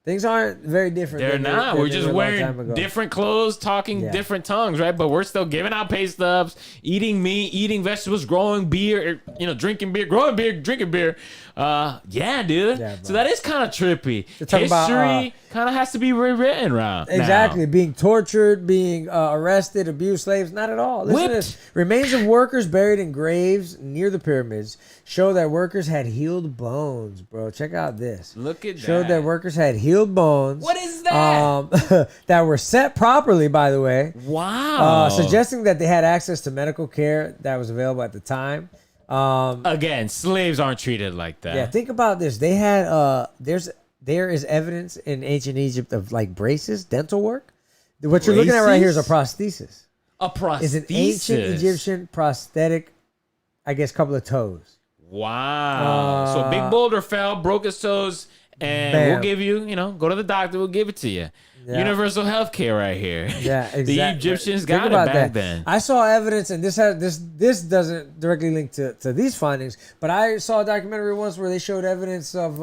Speaker 6: Things aren't very different.
Speaker 5: They're not.
Speaker 6: than
Speaker 5: We're
Speaker 6: they
Speaker 5: just
Speaker 6: were a long time
Speaker 5: wearing
Speaker 6: ago.
Speaker 5: different clothes, talking
Speaker 6: Yeah.
Speaker 5: different tongues, right? But we're still giving out pay stubs, eating meat, eating vegetables, growing beer, drinking beer, growing beer, drinking beer. Yeah, dude.
Speaker 6: Yeah,
Speaker 5: So
Speaker 6: bro.
Speaker 5: that is kind of trippy.
Speaker 6: talk about,
Speaker 5: History kind of has to be rewritten, right?
Speaker 6: Exactly.
Speaker 5: Now.
Speaker 6: Being tortured, being arrested, abused slaves. Not at all. Listen to
Speaker 5: Whipped.
Speaker 6: this. Remains of workers buried in graves near the pyramids show that workers had healed bones, bro. Check out this.
Speaker 5: Look at
Speaker 6: Showed
Speaker 5: that.
Speaker 6: that workers had healed bones.
Speaker 5: What is that?
Speaker 6: That were set properly, by the way.
Speaker 5: Wow.
Speaker 6: Suggesting that they had access to medical care that was available at the time.
Speaker 5: Again, slaves aren't treated like that.
Speaker 6: Yeah, think about this. They had there is evidence in ancient Egypt of like braces, dental work. What you're looking at right here is a prosthesis.
Speaker 5: A prosthesis.
Speaker 6: Is an ancient Egyptian prosthetic, I guess, couple of toes.
Speaker 5: Wow. So Big Boulder fell, broke his toes, and
Speaker 6: Bam.
Speaker 5: we'll give you, go to the doctor, we'll give it to you.
Speaker 6: Yeah.
Speaker 5: Universal health care right here.
Speaker 6: Yeah, exactly.
Speaker 5: The Egyptians
Speaker 6: Think
Speaker 5: got it
Speaker 6: about
Speaker 5: back
Speaker 6: that.
Speaker 5: then.
Speaker 6: I saw evidence, and this doesn't directly link to these findings, but I saw a documentary once where they showed evidence of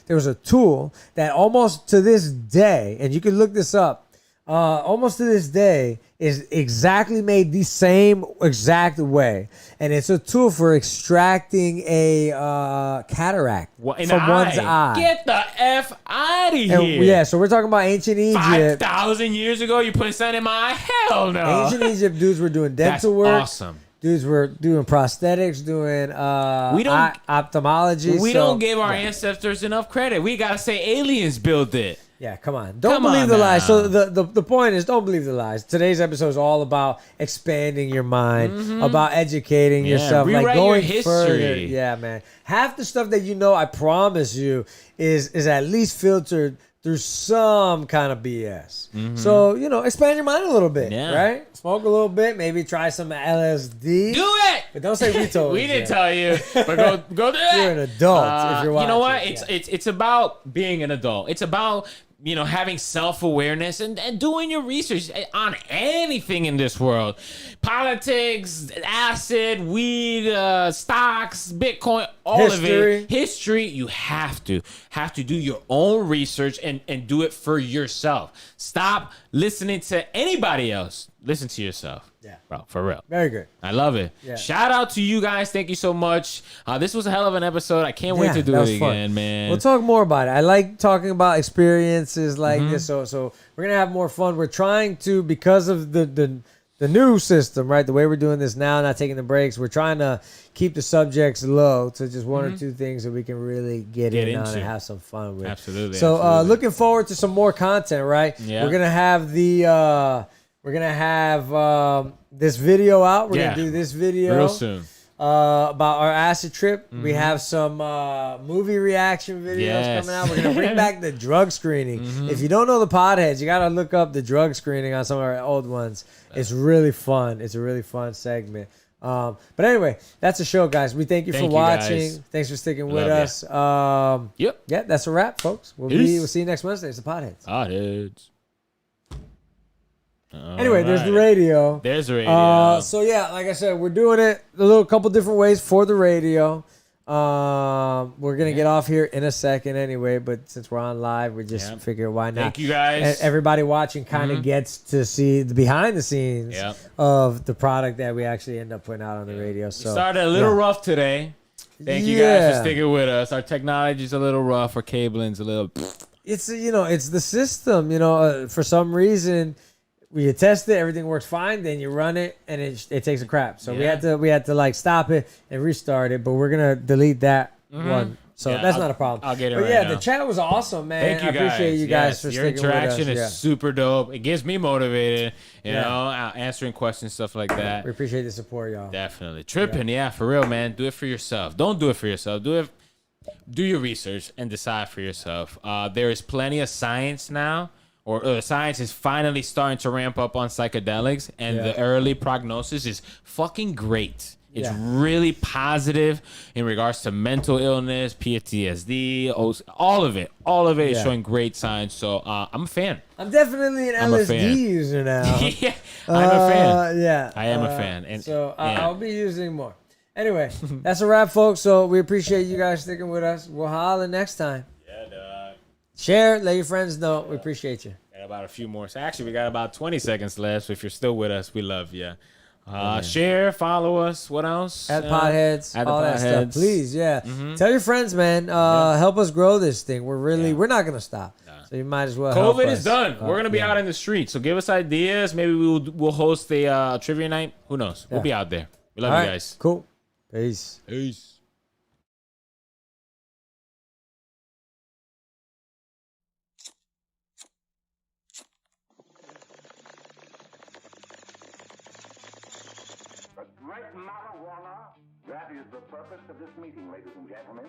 Speaker 6: there was a tool that almost to this day, and you can look this up, almost to this day is exactly made the same exact way, and it's a tool for extracting a cataract from one's eye.
Speaker 5: Get the F out of
Speaker 6: And,
Speaker 5: here.
Speaker 6: yeah, so we're talking about ancient Egypt.
Speaker 5: 5,000 years ago, you put something in my eye? Hell no.
Speaker 6: Ancient Egypt dudes were doing
Speaker 5: That's
Speaker 6: dental work.
Speaker 5: awesome.
Speaker 6: Dudes were doing prosthetics, doing
Speaker 5: We don't-
Speaker 6: ophthalmology.
Speaker 5: We
Speaker 6: so-
Speaker 5: don't give our ancestors enough credit. We got to say aliens built it.
Speaker 6: Yeah, come on. Don't
Speaker 5: Come
Speaker 6: believe
Speaker 5: on
Speaker 6: the lies.
Speaker 5: now.
Speaker 6: So the point is, don't believe the lies. Today's episode is all about expanding your mind, about educating yourself, like
Speaker 5: rewrite your
Speaker 6: going
Speaker 5: history.
Speaker 6: further. Yeah, man. Half the stuff that you know, I promise you, is at least filtered through some kind of BS. So, expand your mind a little bit,
Speaker 5: Yeah.
Speaker 6: right? Smoke a little bit, maybe try some LSD.
Speaker 5: Do it.
Speaker 6: But don't say we told
Speaker 5: We
Speaker 6: you.
Speaker 5: didn't tell you, but go do it.
Speaker 6: You're an adult if you're watching.
Speaker 5: You know what?
Speaker 6: Yeah.
Speaker 5: It's about being an adult. It's about having self-awareness and doing your research on anything in this world. Politics, acid, weed, stocks, Bitcoin, all
Speaker 6: History.
Speaker 5: of it. History, you have to do your own research and do it for yourself. Stop listening to anybody else. Listen to yourself.
Speaker 6: Yeah.
Speaker 5: Bro, for real.
Speaker 6: Very good.
Speaker 5: I love it.
Speaker 6: Yeah.
Speaker 5: Shout out to you guys. Thank you so much. This was a hell of an episode. I can't wait
Speaker 6: Yeah,
Speaker 5: to do
Speaker 6: that
Speaker 5: it
Speaker 6: was fun.
Speaker 5: again, man.
Speaker 6: We'll talk more about it. I like talking about experiences like this. So we're gonna have more fun. We're trying to, because of the new system, right? The way we're doing this now, not taking the breaks. We're trying to keep the subjects low to just one or two things that we can really get in on
Speaker 5: into.
Speaker 6: and have some fun with.
Speaker 5: Absolutely,
Speaker 6: So
Speaker 5: absolutely.
Speaker 6: looking forward to some more content, right?
Speaker 5: Yeah.
Speaker 6: We're gonna have this video out. We're
Speaker 5: Yeah.
Speaker 6: gonna do this video
Speaker 5: Real soon.
Speaker 6: about our acid trip. We have some movie reaction videos
Speaker 5: Yes.
Speaker 6: coming out. We're gonna bring back the drug screening. If you don't know the Podheads, you gotta look up the drug screening on some of our old ones. It's really fun. It's a really fun segment. But anyway, that's the show, guys. We thank you for
Speaker 5: Thank you,
Speaker 6: watching.
Speaker 5: guys.
Speaker 6: Thanks for sticking with
Speaker 5: Love ya.
Speaker 6: us.
Speaker 5: Yep.
Speaker 6: Yeah, that's a wrap, folks. We'll see you next Wednesday. It's the Podheads.
Speaker 5: Dudes.
Speaker 6: Anyway, there's the radio.
Speaker 5: There's the radio.
Speaker 6: So yeah, like I said, we're doing it a couple different ways for the radio. We're gonna get off here in a second anyway, but since we're on live, we just figure why not.
Speaker 5: Thank you, guys.
Speaker 6: Everybody watching kind of gets to see the behind the scenes
Speaker 5: Yep.
Speaker 6: of the product that we actually end up putting out on the radio. So
Speaker 5: Started a little rough today. Thank you guys
Speaker 6: Yeah.
Speaker 5: for sticking with us. Our technology's a little rough. Our cabling's a little.
Speaker 6: It's it's the system. For some reason, you test it, everything works fine, then you run it, and it takes a crap. So we had to like stop it and restart it, but we're gonna delete that one. So
Speaker 5: Yeah,
Speaker 6: that's
Speaker 5: I'll-
Speaker 6: not a problem.
Speaker 5: I'll get it
Speaker 6: But
Speaker 5: right
Speaker 6: yeah,
Speaker 5: now.
Speaker 6: the chat was awesome, man.
Speaker 5: Thank you
Speaker 6: I
Speaker 5: guys.
Speaker 6: appreciate you guys
Speaker 5: Yes,
Speaker 6: for
Speaker 5: your
Speaker 6: sticking with us.
Speaker 5: interaction is
Speaker 6: Yeah.
Speaker 5: super dope. It gets me motivated. You
Speaker 6: Yeah.
Speaker 5: know, answering questions, stuff like that.
Speaker 6: We appreciate the support, y'all.
Speaker 5: Definitely tripping. Yeah, for real, man. Do it for yourself. Don't do it for yourself. Do your research and decide for yourself. There is plenty of science now, or science is finally starting to ramp up on psychedelics, and the early prognosis is fucking great. It's
Speaker 6: Yeah.
Speaker 5: really positive in regards to mental illness, PTSD, all of it. All of it is
Speaker 6: Yeah.
Speaker 5: showing great signs. So I'm a fan.
Speaker 6: I'm definitely an
Speaker 5: I'm a
Speaker 6: LSD
Speaker 5: fan.
Speaker 6: user now.
Speaker 5: Yeah, I'm a fan.
Speaker 6: Yeah.
Speaker 5: I am a fan. And
Speaker 6: So
Speaker 5: yeah.
Speaker 6: I'll be using more. Anyway, that's a wrap, folks. So we appreciate you guys sticking with us. We'll holler next time.
Speaker 5: Yeah, dog.
Speaker 6: Share, let your friends know. We appreciate you.
Speaker 5: Got about a few more. So actually, we got about 20 seconds left. So if you're still with us, we love you. Share, follow us. What else?
Speaker 6: At Podheads,
Speaker 5: at the
Speaker 6: all that stuff.
Speaker 5: Podheads.
Speaker 6: Please, yeah. Tell your friends, man. Help us grow this thing. We're not gonna stop. So you might as well. help
Speaker 5: COVID
Speaker 6: us.
Speaker 5: is done. We're gonna be out in the street. So give us ideas. Maybe we'll host a trivia night. Who knows? We'll be out there. We love
Speaker 6: All
Speaker 5: you
Speaker 6: right,
Speaker 5: guys.
Speaker 6: Cool. Peace.
Speaker 5: Peace.
Speaker 1: The great marijuana, that is the purpose of this meeting, ladies and gentlemen.